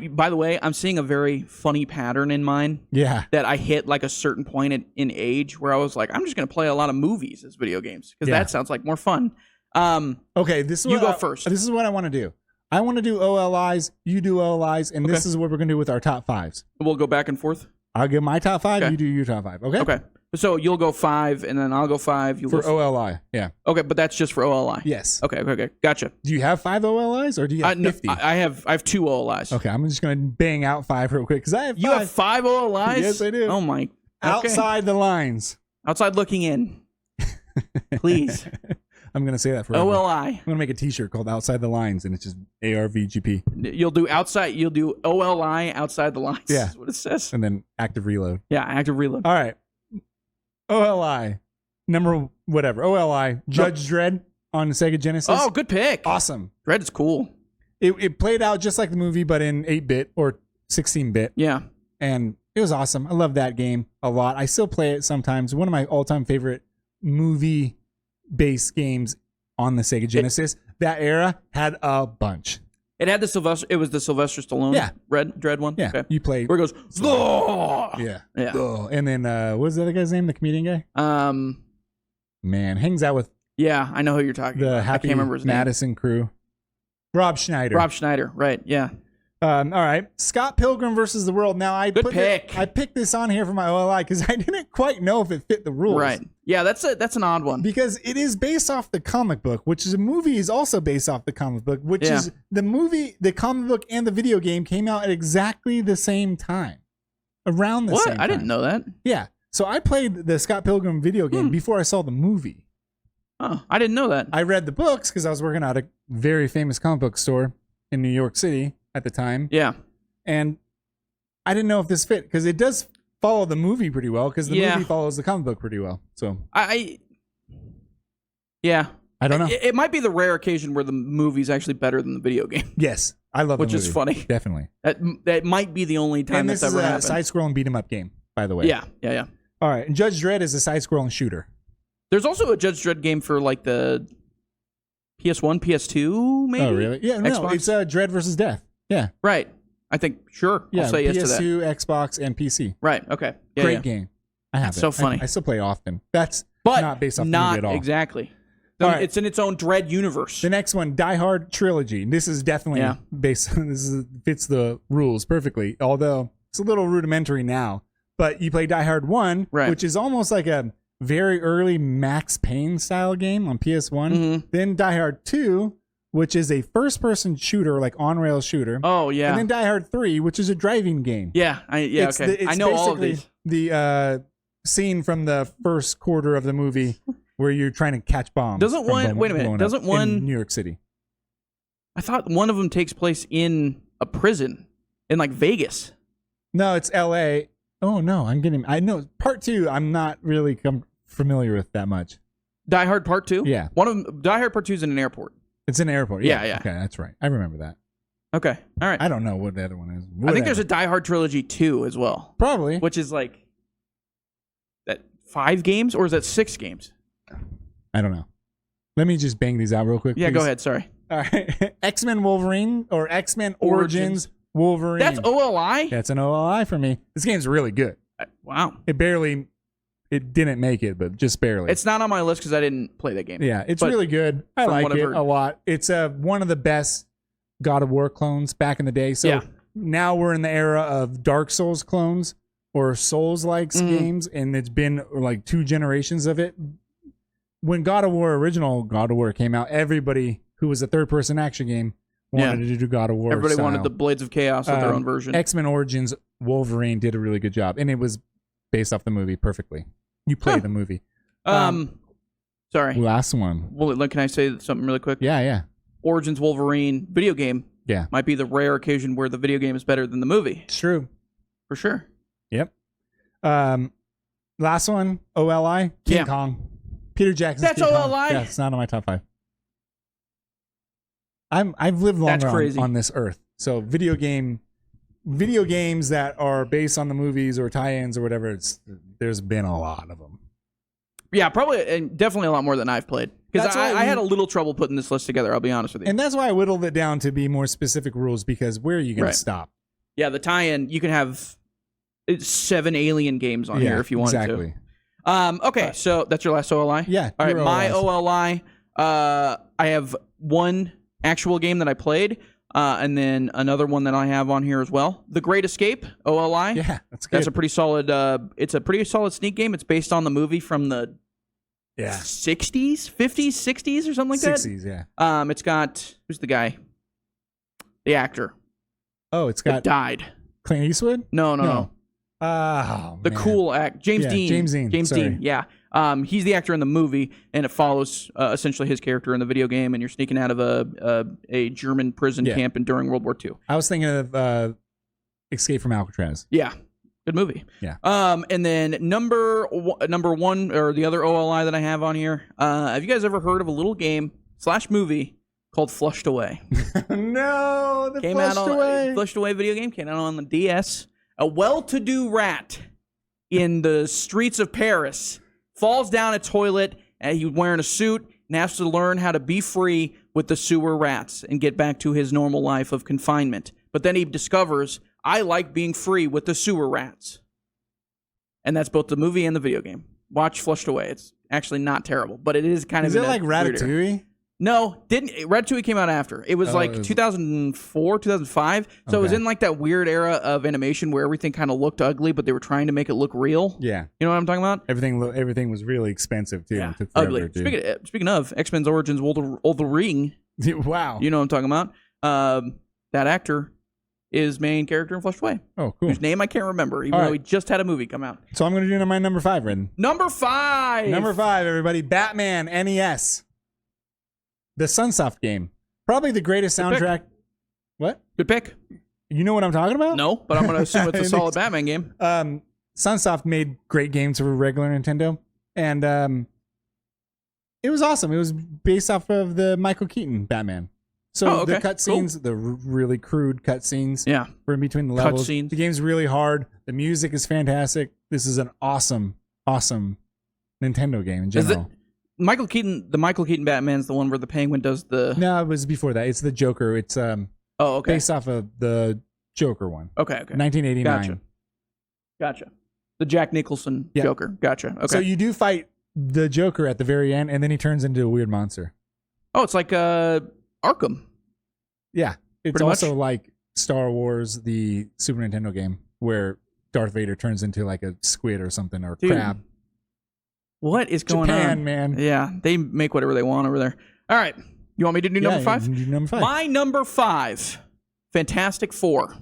[SPEAKER 1] by the way, I'm seeing a very funny pattern in mine.
[SPEAKER 2] Yeah.
[SPEAKER 1] That I hit like a certain point in age where I was like, I'm just going to play a lot of movies as video games because that sounds like more fun.
[SPEAKER 2] Okay,
[SPEAKER 1] you go first.
[SPEAKER 2] This is what I want to do. I want to do OLIs, you do OLIs, and this is what we're going to do with our top 5s.
[SPEAKER 1] We'll go back and forth?
[SPEAKER 2] I'll give my top 5.
[SPEAKER 1] Okay.
[SPEAKER 2] You do your top 5. Okay.
[SPEAKER 1] Okay. So you'll go 5, and then I'll go 5. You'll
[SPEAKER 2] for
[SPEAKER 1] go
[SPEAKER 2] OLI. Yeah.
[SPEAKER 1] Okay, but that's just for OLI.
[SPEAKER 2] Yes.
[SPEAKER 1] Okay. Gotcha.
[SPEAKER 2] Do you have 5 OLIs or do you have 50?
[SPEAKER 1] No, I have 2 OLIs.
[SPEAKER 2] Okay, I'm just gonna bang out 5 real quick because I have 5.
[SPEAKER 1] You have 5 OLIs?
[SPEAKER 2] Yes, I do.
[SPEAKER 1] Oh my. Okay.
[SPEAKER 2] Outside the lines.
[SPEAKER 1] Outside looking in. Please.
[SPEAKER 2] I'm gonna say that for
[SPEAKER 1] OLI.
[SPEAKER 2] I'm gonna make a T-shirt called "Outside the Lines" and it's just ARVGP.
[SPEAKER 1] You'll do OLI outside the lines.
[SPEAKER 2] Yeah,
[SPEAKER 1] is what it says.
[SPEAKER 2] And then active reload.
[SPEAKER 1] Yeah, active reload.
[SPEAKER 2] All right, OLI OLI Judge Dredd on the Sega Genesis.
[SPEAKER 1] Oh, good pick.
[SPEAKER 2] Awesome.
[SPEAKER 1] Dredd is cool.
[SPEAKER 2] It played out just like the movie, but in 8-bit or 16-bit.
[SPEAKER 1] Yeah,
[SPEAKER 2] and it was awesome. I love that game a lot. I still play it sometimes. One of my all-time favorite movie-based games on the Sega Genesis. That era had a bunch.
[SPEAKER 1] it had the Sylvester. It was the Sylvester Stallone.
[SPEAKER 2] Yeah.
[SPEAKER 1] Dredd one.
[SPEAKER 2] Yeah,
[SPEAKER 1] Okay.
[SPEAKER 2] you played.
[SPEAKER 1] Where it goes. "Zah!"
[SPEAKER 2] Yeah.
[SPEAKER 1] Yeah.
[SPEAKER 2] And then what was the other guy's name? The comedian guy. Man, hangs out with
[SPEAKER 1] Yeah, I know who you're talking
[SPEAKER 2] the
[SPEAKER 1] about.
[SPEAKER 2] Happy
[SPEAKER 1] I can't remember his
[SPEAKER 2] Madison crew. Rob Schneider.
[SPEAKER 1] name. Rob Schneider. Right. Yeah.
[SPEAKER 2] All right, Scott Pilgrim versus the World. Now I picked this on here for my OLI because I didn't quite know if it fit the rules.
[SPEAKER 1] Right. Yeah, that's an odd one.
[SPEAKER 2] Because it is based off the comic book, which is a movie is also based off the comic book, which
[SPEAKER 1] Yeah.
[SPEAKER 2] is the movie, the comic book, and the video game came out at exactly the same time, around the same time.
[SPEAKER 1] I didn't know that.
[SPEAKER 2] Yeah, so I played the Scott Pilgrim video game before I saw the movie.
[SPEAKER 1] Oh, I didn't know that.
[SPEAKER 2] I read the books because I was working at a very famous comic book store in New York City at the time.
[SPEAKER 1] Yeah.
[SPEAKER 2] And I didn't know if this fit because it does follow the movie pretty well because the movie follows the comic book pretty well. So
[SPEAKER 1] yeah,
[SPEAKER 2] I don't know.
[SPEAKER 1] It might be the rare occasion where the movie's actually better than the video game.
[SPEAKER 2] Yes, I love
[SPEAKER 1] which
[SPEAKER 2] the movie.
[SPEAKER 1] is funny.
[SPEAKER 2] Definitely.
[SPEAKER 1] That might be the only time
[SPEAKER 2] And
[SPEAKER 1] that's
[SPEAKER 2] this is
[SPEAKER 1] ever
[SPEAKER 2] a
[SPEAKER 1] happened.
[SPEAKER 2] side-scrolling beat-em-up game, by the way.
[SPEAKER 1] Yeah.
[SPEAKER 2] All right, and Judge Dredd is a side-scrolling shooter.
[SPEAKER 1] There's also a Judge Dredd game for like the PS1, PS2, maybe.
[SPEAKER 2] Oh, really? Yeah, no,
[SPEAKER 1] Xbox?
[SPEAKER 2] it's Dredd versus Death. Yeah.
[SPEAKER 1] Right. I think sure.
[SPEAKER 2] Yeah,
[SPEAKER 1] I'll say yes to that.
[SPEAKER 2] PS2, Xbox, and PC.
[SPEAKER 1] Right. Okay. Yeah,
[SPEAKER 2] Great
[SPEAKER 1] yeah.
[SPEAKER 2] game. I have
[SPEAKER 1] That's
[SPEAKER 2] it.
[SPEAKER 1] so funny.
[SPEAKER 2] I still play often. That's
[SPEAKER 1] But
[SPEAKER 2] not based off the movie at all.
[SPEAKER 1] Exactly.
[SPEAKER 2] All right.
[SPEAKER 1] It's in its own Dredd universe.
[SPEAKER 2] The next one, Die Hard Trilogy. This is definitely based. Fits the rules perfectly. Although it's a little rudimentary now. But you play Die Hard 1, which is almost like a very early Max Payne style game on PS1.
[SPEAKER 1] Mm-hmm.
[SPEAKER 2] Then Die Hard 2, which is a first-person shooter, like on-rail shooter.
[SPEAKER 1] Oh yeah.
[SPEAKER 2] And then Die Hard 3, which is a driving game.
[SPEAKER 1] Yeah. Okay. I know all of these.
[SPEAKER 2] The scene from the first quarter of the movie where you're trying to catch bombs.
[SPEAKER 1] Doesn't one? Wait a minute. Doesn't one?
[SPEAKER 2] In New York City.
[SPEAKER 1] I thought one of them takes place in a prison in like Vegas.
[SPEAKER 2] No, it's L.A. Oh no, I know part 2. I'm not really familiar with that much.
[SPEAKER 1] Die Hard Part 2.
[SPEAKER 2] Yeah.
[SPEAKER 1] One of them. Die Hard Part 2 is in an airport.
[SPEAKER 2] It's in an airport.
[SPEAKER 1] Yeah.
[SPEAKER 2] Okay, that's right. I remember that.
[SPEAKER 1] Okay. All right.
[SPEAKER 2] I don't know what the other one is.
[SPEAKER 1] I think there's a Die Hard Trilogy 2 as well.
[SPEAKER 2] Probably.
[SPEAKER 1] Which is like that 5 games or is that 6 games?
[SPEAKER 2] I don't know. Let me just bang these out real quick.
[SPEAKER 1] Yeah,
[SPEAKER 2] please.
[SPEAKER 1] go ahead. Sorry.
[SPEAKER 2] All right. X-Men Wolverine or X-Men Origins Wolverine.
[SPEAKER 1] That's OLI?
[SPEAKER 2] That's an OLI for me. This game's really good.
[SPEAKER 1] Wow.
[SPEAKER 2] It didn't make it, but just barely.
[SPEAKER 1] It's not on my list because I didn't play that game.
[SPEAKER 2] Yeah, it's really good. I like it a lot. It's one of the best God of War clones back in the day. So now we're in the era of Dark Souls clones or Souls-like games, and it's been like 2 generations of it. When original God of War came out, everybody who was a third-person action game wanted to do God of War.
[SPEAKER 1] Everybody wanted the Blades of Chaos of their own version.
[SPEAKER 2] X-Men Origins Wolverine did a really good job, and it was based off the movie perfectly. You play the movie.
[SPEAKER 1] Sorry.
[SPEAKER 2] Last one.
[SPEAKER 1] Well, can I say something really quick?
[SPEAKER 2] Yeah.
[SPEAKER 1] Origins Wolverine video game.
[SPEAKER 2] Yeah.
[SPEAKER 1] Might be the rare occasion where the video game is better than the movie.
[SPEAKER 2] It's true.
[SPEAKER 1] For sure.
[SPEAKER 2] Yep. Last one, OLI, King Kong. Peter Jackson's
[SPEAKER 1] That's
[SPEAKER 2] King
[SPEAKER 1] OLI?
[SPEAKER 2] Kong. Yeah, it's not on my top 5. I've lived longer on this earth. So video games that are based on the movies or tie-ins or whatever, there's been a lot of them.
[SPEAKER 1] Yeah, probably, and definitely a lot more than I've played. Because I had a little trouble putting this list together, I'll be honest with you.
[SPEAKER 2] And that's why I whittled it down to be more specific rules, because where are you going to stop?
[SPEAKER 1] Yeah, the tie-in, you can have 7 Alien games on here if you wanted
[SPEAKER 2] exactly.
[SPEAKER 1] to. Okay, so that's your last OLI?
[SPEAKER 2] Yeah.
[SPEAKER 1] All right, my OLI, I have 1 actual game that I played. And then another one that I have on here as well, The Great Escape, OLI.
[SPEAKER 2] Yeah, that's good.
[SPEAKER 1] That's a pretty solid. It's a pretty solid sneak game. It's based on the movie from the 60s, 50s, 60s, or something like
[SPEAKER 2] 60s,
[SPEAKER 1] that.
[SPEAKER 2] yeah.
[SPEAKER 1] It's got who's the guy? The actor.
[SPEAKER 2] Oh, it's got
[SPEAKER 1] died.
[SPEAKER 2] Clint Eastwood?
[SPEAKER 1] No. The cool act, James Dean. James Dean. Yeah. He's the actor in the movie, and it follows essentially his character in the video game, and you're sneaking out of a German prison camp during World War II.
[SPEAKER 2] I was thinking of Escape from Alcatraz.
[SPEAKER 1] Yeah, good movie.
[SPEAKER 2] Yeah.
[SPEAKER 1] And then number one, or the other OLI that I have on here. Have you guys ever heard of a little game / movie called Flushed Away?
[SPEAKER 2] No,
[SPEAKER 1] Flushed Away video game came out on the DS. A well-to-do rat in the streets of Paris falls down a toilet, and he's wearing a suit and has to learn how to be free with the sewer rats and get back to his normal life of confinement. But then he discovers, I like being free with the sewer rats. And that's both the movie and the video game. Watch Flushed Away. It's actually not terrible, but it is kind of...
[SPEAKER 2] Is it like Ratatouille?
[SPEAKER 1] Weirder. No, Ratatouille came out after. It was 2004, 2005. So it was in like that weird era of animation where everything kind of looked ugly, but they were trying to make it look real.
[SPEAKER 2] Yeah.
[SPEAKER 1] You know what I'm talking about?
[SPEAKER 2] Everything was really expensive, too.
[SPEAKER 1] Yeah,
[SPEAKER 2] it took forever,
[SPEAKER 1] ugly. Speaking of, X-Men's Origins Wolverine.
[SPEAKER 2] Wow.
[SPEAKER 1] You know what I'm talking about? That actor is main character in Flushed Away.
[SPEAKER 2] Oh, cool.
[SPEAKER 1] Whose name I can't remember, even though he just had a movie come out.
[SPEAKER 2] So I'm going to do my number 5, Ren.
[SPEAKER 1] Number 5!
[SPEAKER 2] Number 5, everybody. Batman NES. The Sunsoft game. Probably the greatest soundtrack. What?
[SPEAKER 1] Good pick.
[SPEAKER 2] You know what I'm talking about?
[SPEAKER 1] No, but I'm going to assume it's a solid Batman game.
[SPEAKER 2] Sunsoft made great games for regular Nintendo. And it was awesome. It was based off of the Michael Keaton Batman. So the cutscenes, the really crude cutscenes for in between the levels. The game's really hard. The music is fantastic. This is an awesome, awesome Nintendo game in general.
[SPEAKER 1] The Michael Keaton Batman's the one where the Penguin does the...
[SPEAKER 2] No, it was before that. It's the Joker. It's based off of the Joker one.
[SPEAKER 1] Okay.
[SPEAKER 2] 1989.
[SPEAKER 1] Gotcha. The Jack Nicholson Joker. Gotcha. Okay.
[SPEAKER 2] So you do fight the Joker at the very end, and then he turns into a weird monster.
[SPEAKER 1] Oh, it's like Arkham.
[SPEAKER 2] Yeah. It's also like Star Wars, the Super Nintendo game, where Darth Vader turns into like a squid or something, or crab.
[SPEAKER 1] What is going on?
[SPEAKER 2] Japan, man.
[SPEAKER 1] Yeah, they make whatever they want over there. All right. You want me to do number 5?
[SPEAKER 2] Do number 5.
[SPEAKER 1] My number 5, Fantastic Four.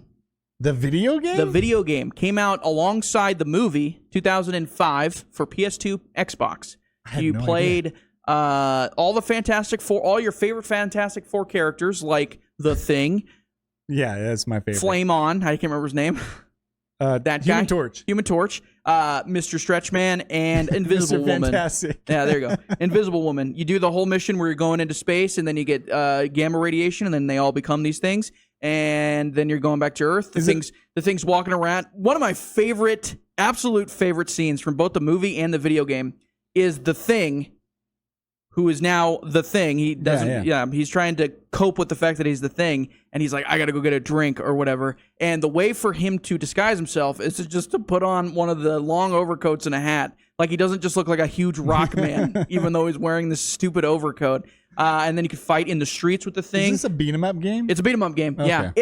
[SPEAKER 2] The video game?
[SPEAKER 1] The video game came out alongside the movie, 2005, for PS2, Xbox. You played all the Fantastic Four, all your favorite Fantastic Four characters, like The Thing.
[SPEAKER 2] Yeah, that's my favorite.
[SPEAKER 1] Flame On. I can't remember his name. That guy.
[SPEAKER 2] Human Torch.
[SPEAKER 1] Mr. Stretchman, and Invisible Woman.
[SPEAKER 2] Fantastic.
[SPEAKER 1] Yeah, there you go. Invisible Woman. You do the whole mission where you're going into space, and then you get gamma radiation, and then they all become these things, and then you're going back to Earth. The thing's walking around. One of my absolute favorite scenes from both the movie and the video game is The Thing, who is now The Thing. He doesn't. He's trying to cope with the fact that he's The Thing, and he's like, I got to go get a drink or whatever. And the way for him to disguise himself is just to put on one of the long overcoats and a hat. Like, he doesn't just look like a huge rock man, even though he's wearing this stupid overcoat. And then you can fight in the streets with The Thing.
[SPEAKER 2] Is this a beat 'em up game?
[SPEAKER 1] It's a beat 'em up game. Okay. Yeah,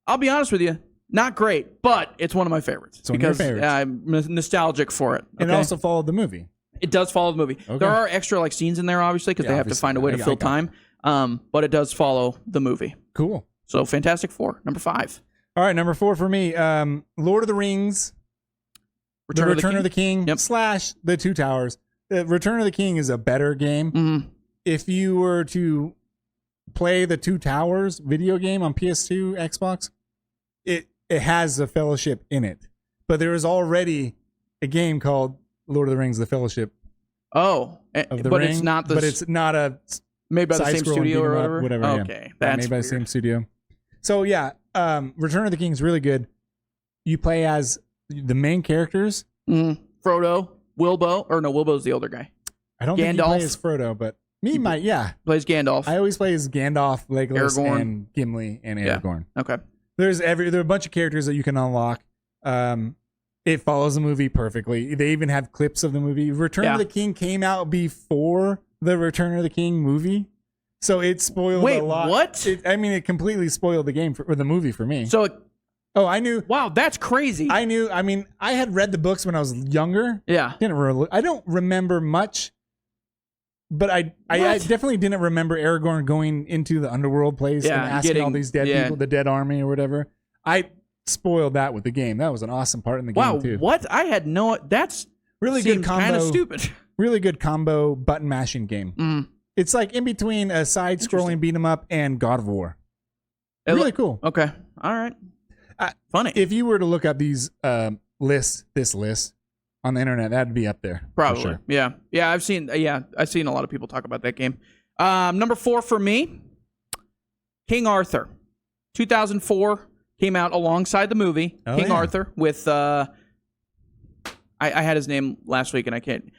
[SPEAKER 1] I'll be honest with you, not great, but it's one of my favorites because I'm nostalgic for it.
[SPEAKER 2] And it also followed the movie.
[SPEAKER 1] It does follow the movie. Okay. There are extra scenes in there, obviously, because they have to find a way to fill time. But it does follow the movie.
[SPEAKER 2] Cool.
[SPEAKER 1] So Fantastic Four, number 5.
[SPEAKER 2] All right, number 4 for me. Lord of the Rings, Return of the King / The Two Towers. Return of the King is a better game.
[SPEAKER 1] Mm-hmm.
[SPEAKER 2] If you were to play the Two Towers video game on PS2, Xbox, it has a Fellowship in it. But there is already a game called Lord of the Rings: The Fellowship.
[SPEAKER 1] Oh, but it's not
[SPEAKER 2] but it's not a
[SPEAKER 1] made by the same studio or whatever. Okay, that's
[SPEAKER 2] made by the same studio. So yeah, Return of the King is really good. You play as the main characters:
[SPEAKER 1] Frodo, Wilbo's the older guy.
[SPEAKER 2] I don't think he plays as Frodo, but plays
[SPEAKER 1] Gandalf.
[SPEAKER 2] I always play as Gandalf, Legolas, Aragorn. And Gimli, and Aragorn.
[SPEAKER 1] Yeah. Okay.
[SPEAKER 2] There are a bunch of characters that you can unlock. It follows the movie perfectly. They even have clips of the movie. Return of the King came out before the Return of the King movie. So it spoiled a lot.
[SPEAKER 1] What?
[SPEAKER 2] It completely spoiled the game or the movie for me.
[SPEAKER 1] So,
[SPEAKER 2] I knew.
[SPEAKER 1] Wow, that's crazy.
[SPEAKER 2] I knew. I mean, I had read the books when I was younger.
[SPEAKER 1] Yeah.
[SPEAKER 2] I don't remember much, but I definitely didn't remember Aragorn going into the underworld place and asking all these dead people, the dead army or whatever. I spoiled that with the game. That was an awesome part in the game too.
[SPEAKER 1] Wow, what? I had no. That's
[SPEAKER 2] really good combo.
[SPEAKER 1] Kind of stupid.
[SPEAKER 2] Really good combo button mashing game.
[SPEAKER 1] Mm.
[SPEAKER 2] It's like in between a side-scrolling beat 'em up and God of War. Really cool.
[SPEAKER 1] Okay, all right. Funny.
[SPEAKER 2] If you were to look up these this list on the internet, that'd be up there.
[SPEAKER 1] Probably.
[SPEAKER 2] For sure.
[SPEAKER 1] Yeah. I've seen a lot of people talk about that game. Number 4 for me, King Arthur, 2004 came out alongside the movie King Arthur with I had his name last week and I can't.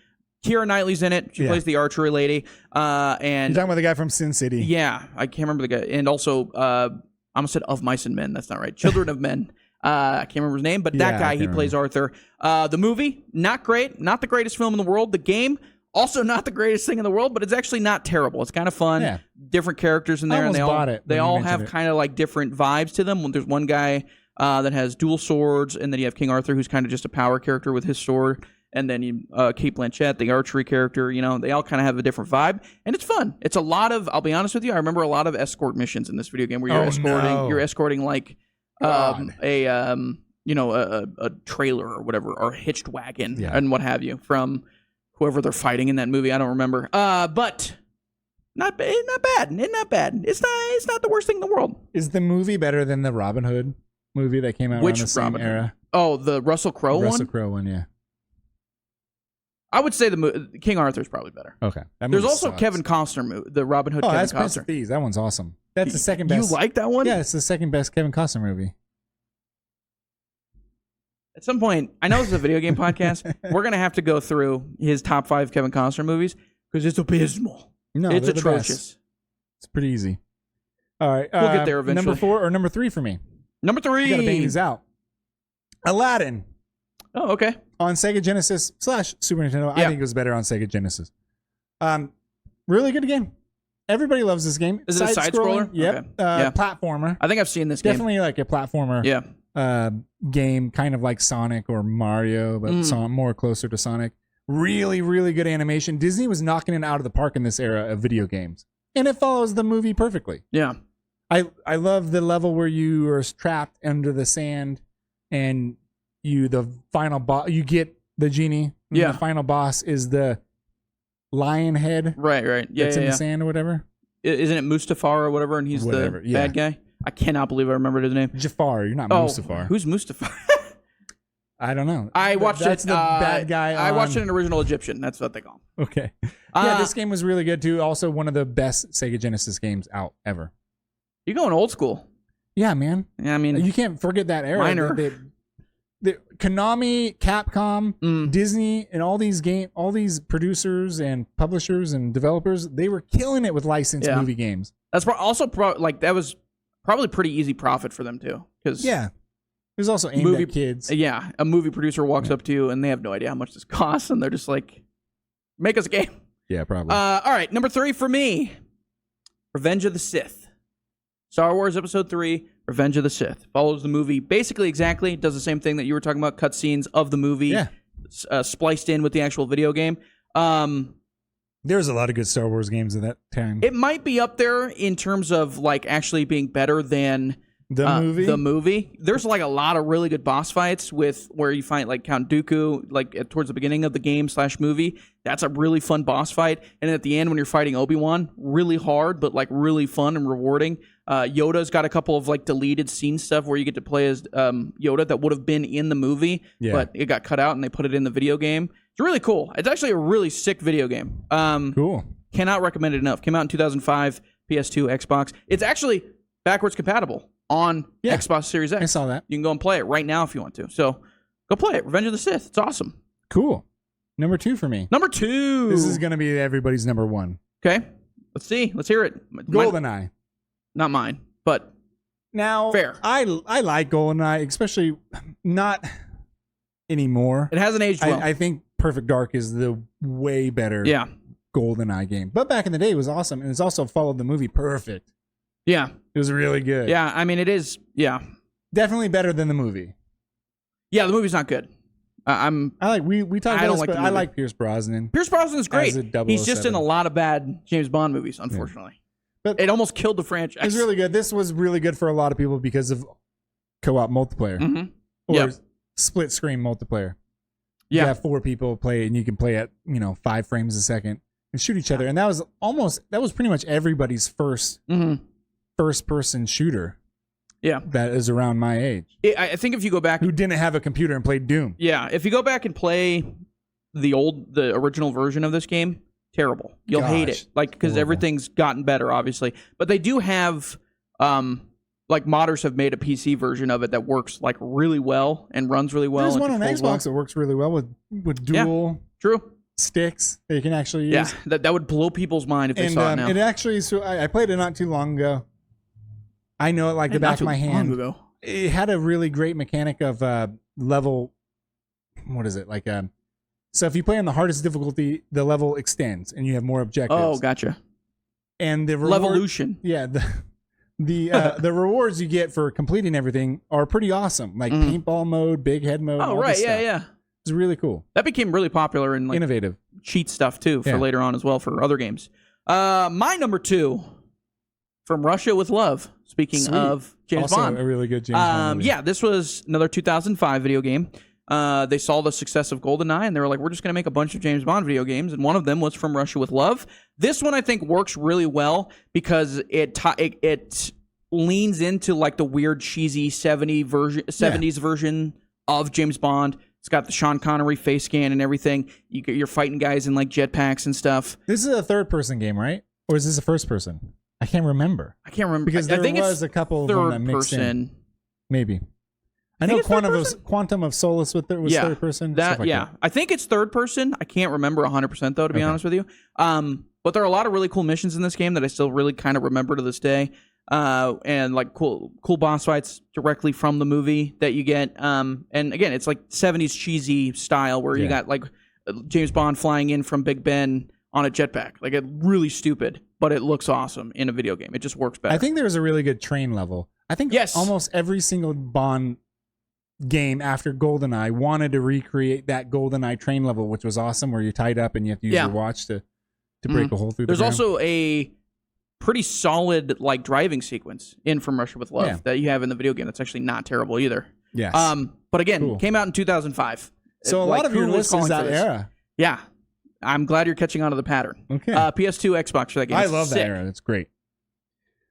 [SPEAKER 1] Keira Knightley's in it. She plays the archery lady. And
[SPEAKER 2] you're talking about the guy from Sin City.
[SPEAKER 1] Yeah, I can't remember the guy. And also, I almost said Of Mice and Men. That's not right. Children of Men. I can't remember his name, but that guy, he plays Arthur. The movie, not great. Not the greatest film in the world. The game, also not the greatest thing in the world, but it's actually not terrible. It's kind of fun. Yeah. Different characters in there. And they all have kind of like different vibes to them. There's one guy that has dual swords, and then you have King Arthur, who's kind of just a power character with his sword. And then you, Cate Blanchett, the archery character, they all kind of have a different vibe, and it's fun. It's a lot of, I'll be honest with you, I remember a lot of escort missions in this video game where you're escorting like a trailer or whatever, or a hitched wagon and what have you from whoever they're fighting in that movie. I don't remember, but not bad. Not bad. It's not the worst thing in the world.
[SPEAKER 2] Is the movie better than the Robin Hood movie that came out around the same era?
[SPEAKER 1] Oh, the Russell Crowe one.
[SPEAKER 2] Russell Crowe one, yeah.
[SPEAKER 1] I would say the King Arthur is probably better.
[SPEAKER 2] Okay.
[SPEAKER 1] There's also Kevin Costner movie, the Robin Hood. Kevin
[SPEAKER 2] that's
[SPEAKER 1] Costner.
[SPEAKER 2] Prince of Thieves. That one's awesome. That's the second best.
[SPEAKER 1] You like that one?
[SPEAKER 2] Yeah, it's the second best Kevin Costner movie.
[SPEAKER 1] At some point, I know this is a video game podcast. We're gonna have to go through his top 5 Kevin Costner movies because it's abysmal.
[SPEAKER 2] No,
[SPEAKER 1] it's atrocious.
[SPEAKER 2] It's pretty easy. All right,
[SPEAKER 1] we'll get there eventually.
[SPEAKER 2] Number 4 or number 3 for me.
[SPEAKER 1] Number 3.
[SPEAKER 2] You gotta bang these out. Aladdin.
[SPEAKER 1] Oh, okay.
[SPEAKER 2] On Sega Genesis / Super Nintendo. I think it was better on Sega Genesis. Really good game. Everybody loves this game.
[SPEAKER 1] Is it a side-scroller?
[SPEAKER 2] Yep. Okay. Platformer.
[SPEAKER 1] I think I've seen this game.
[SPEAKER 2] Definitely like a platformer game, kind of like Sonic or Mario, but more closer to Sonic. Really, really good animation. Disney was knocking it out of the park in this era of video games. And it follows the movie perfectly.
[SPEAKER 1] Yeah.
[SPEAKER 2] I love the level where you are trapped under the sand and the final boss, you get the genie. The final boss is the lion head.
[SPEAKER 1] Right. Yeah.
[SPEAKER 2] That's in the sand or whatever.
[SPEAKER 1] Isn't it Mustafar or whatever? And he's the bad guy. I cannot believe I remembered his name.
[SPEAKER 2] Jafar. You're not Mustafar.
[SPEAKER 1] Who's Mustafar?
[SPEAKER 2] I don't know.
[SPEAKER 1] I watched
[SPEAKER 2] That's the bad guy.
[SPEAKER 1] I watched it in original Egyptian. That's what they call him.
[SPEAKER 2] Okay. This game was really good too. Also, one of the best Sega Genesis games out ever.
[SPEAKER 1] You're going old school.
[SPEAKER 2] Yeah, man.
[SPEAKER 1] Yeah, I mean,
[SPEAKER 2] you can't forget that era.
[SPEAKER 1] Minor.
[SPEAKER 2] The Konami, Capcom, Disney, and all these producers and publishers and developers, they were killing it with licensed movie games.
[SPEAKER 1] That's also that was probably pretty easy profit for them too. Because
[SPEAKER 2] it was also aimed at kids.
[SPEAKER 1] Yeah, a movie producer walks up to you and they have no idea how much this costs, and they're just like, "Make us a game."
[SPEAKER 2] Yeah, probably.
[SPEAKER 1] All right, number 3 for me, Revenge of the Sith. Star Wars Episode 3, Revenge of the Sith. Follows the movie basically exactly. Does the same thing that you were talking about, cutscenes of the movie spliced in with the actual video game.
[SPEAKER 2] There's a lot of good Star Wars games at that time.
[SPEAKER 1] It might be up there in terms of like actually being better than
[SPEAKER 2] the
[SPEAKER 1] movie. There's like a lot of really good boss fights where you find like Count Dooku like towards the beginning of the game / movie. That's a really fun boss fight. And at the end when you're fighting Obi-Wan, really hard but like really fun and rewarding. Yoda's got a couple of like deleted scene stuff where you get to play as Yoda that would have been in the movie, but it got cut out and they put it in the video game. It's really cool. It's actually a really sick video game.
[SPEAKER 2] Cool.
[SPEAKER 1] Cannot recommend it enough. Came out in 2005, PS2, Xbox. It's actually backwards compatible on Xbox Series X.
[SPEAKER 2] I saw that.
[SPEAKER 1] You can go and play it right now if you want to. So go play it. Revenge of the Sith. It's awesome.
[SPEAKER 2] Cool. Number 2 for me.
[SPEAKER 1] Number 2.
[SPEAKER 2] This is going to be everybody's number 1.
[SPEAKER 1] Okay. Let's see. Let's hear it.
[SPEAKER 2] GoldenEye.
[SPEAKER 1] Not mine, but
[SPEAKER 2] now
[SPEAKER 1] fair.
[SPEAKER 2] I like GoldenEye, especially not anymore.
[SPEAKER 1] It hasn't aged well.
[SPEAKER 2] I think Perfect Dark is the way better GoldenEye game. But back in the day, it was awesome, and it's also followed the movie perfect.
[SPEAKER 1] Yeah.
[SPEAKER 2] It was really good.
[SPEAKER 1] Yeah, I mean, it is, yeah.
[SPEAKER 2] Definitely better than the movie.
[SPEAKER 1] Yeah, the movie's not good.
[SPEAKER 2] We talked about this, but I like Pierce Brosnan.
[SPEAKER 1] Pierce Brosnan's great. He's just
[SPEAKER 2] 007.
[SPEAKER 1] in a lot of bad James Bond movies, unfortunately. Yeah. But it almost killed the franchise.
[SPEAKER 2] It's really good. This was really good for a lot of people because of co-op multiplayer.
[SPEAKER 1] Mm-hmm.
[SPEAKER 2] Or split screen multiplayer. You have 4 people play, and you can play at 5 frames a second and shoot each other. And that was pretty much everybody's first person shooter.
[SPEAKER 1] Yeah,
[SPEAKER 2] that is around my age.
[SPEAKER 1] I think if you go back,
[SPEAKER 2] who didn't have a computer and played Doom.
[SPEAKER 1] Yeah, if you go back and play the original version of this game, terrible. You'll hate it, because everything's gotten better, obviously. But they do have, modders have made a PC version of it that works really well and runs really well.
[SPEAKER 2] There's one on Xbox that works really well with dual sticks that you can actually use.
[SPEAKER 1] Yeah, that would blow people's mind if they saw it now.
[SPEAKER 2] It actually, so I played it not too long ago. I know it like the back of my hand. It had a really great mechanic of level. What is it like? So if you play on the hardest difficulty, the level extends and you have more objectives.
[SPEAKER 1] Oh, gotcha.
[SPEAKER 2] And the
[SPEAKER 1] Levolution.
[SPEAKER 2] Yeah, the rewards you get for completing everything are pretty awesome. Like paintball mode, big head mode.
[SPEAKER 1] Oh, right, yeah.
[SPEAKER 2] It's really cool.
[SPEAKER 1] That became really popular and
[SPEAKER 2] innovative
[SPEAKER 1] cheat stuff too for later on as well for other games. My number 2, From Russia with Love. Speaking of James Bond.
[SPEAKER 2] Also a really good James Bond movie.
[SPEAKER 1] Yeah, this was another 2005 video game. They saw the success of GoldenEye, and they were like, we're just going to make a bunch of James Bond video games, and one of them was From Russia with Love. This one, I think, works really well because it leans into the weird, cheesy 70s version of James Bond. It's got the Sean Connery face scan and everything. You're fighting guys in jetpacks and stuff.
[SPEAKER 2] This is a third-person game, right? Or is this a first-person? I can't remember.
[SPEAKER 1] Because
[SPEAKER 2] there
[SPEAKER 1] think
[SPEAKER 2] was a couple of them that mixed in. Maybe. I know Quantum of Solace was third person.
[SPEAKER 1] I think it's third person. I can't remember 100% though, to be honest with you. But there are a lot of really cool missions in this game that I still really kind of remember to this day. And cool boss fights directly from the movie that you get. And again, it's 70s cheesy style where you got James Bond flying in from Big Ben on a jetpack. It's really stupid, but it looks awesome in a video game. It just works better.
[SPEAKER 2] I think there was a really good train level. I think almost every single Bond game after GoldenEye wanted to recreate that GoldenEye train level, which was awesome, where you're tied up and you have to use your watch to break a hole through the ground.
[SPEAKER 1] There's also a pretty solid driving sequence in From Russia with Love that you have in the video game that's actually not terrible either.
[SPEAKER 2] Yes.
[SPEAKER 1] But again, came out in 2005.
[SPEAKER 2] So a lot of your list is that era.
[SPEAKER 1] Yeah. I'm glad you're catching on to the pattern.
[SPEAKER 2] Okay.
[SPEAKER 1] PS2, Xbox for that game.
[SPEAKER 2] I love that era. It's great.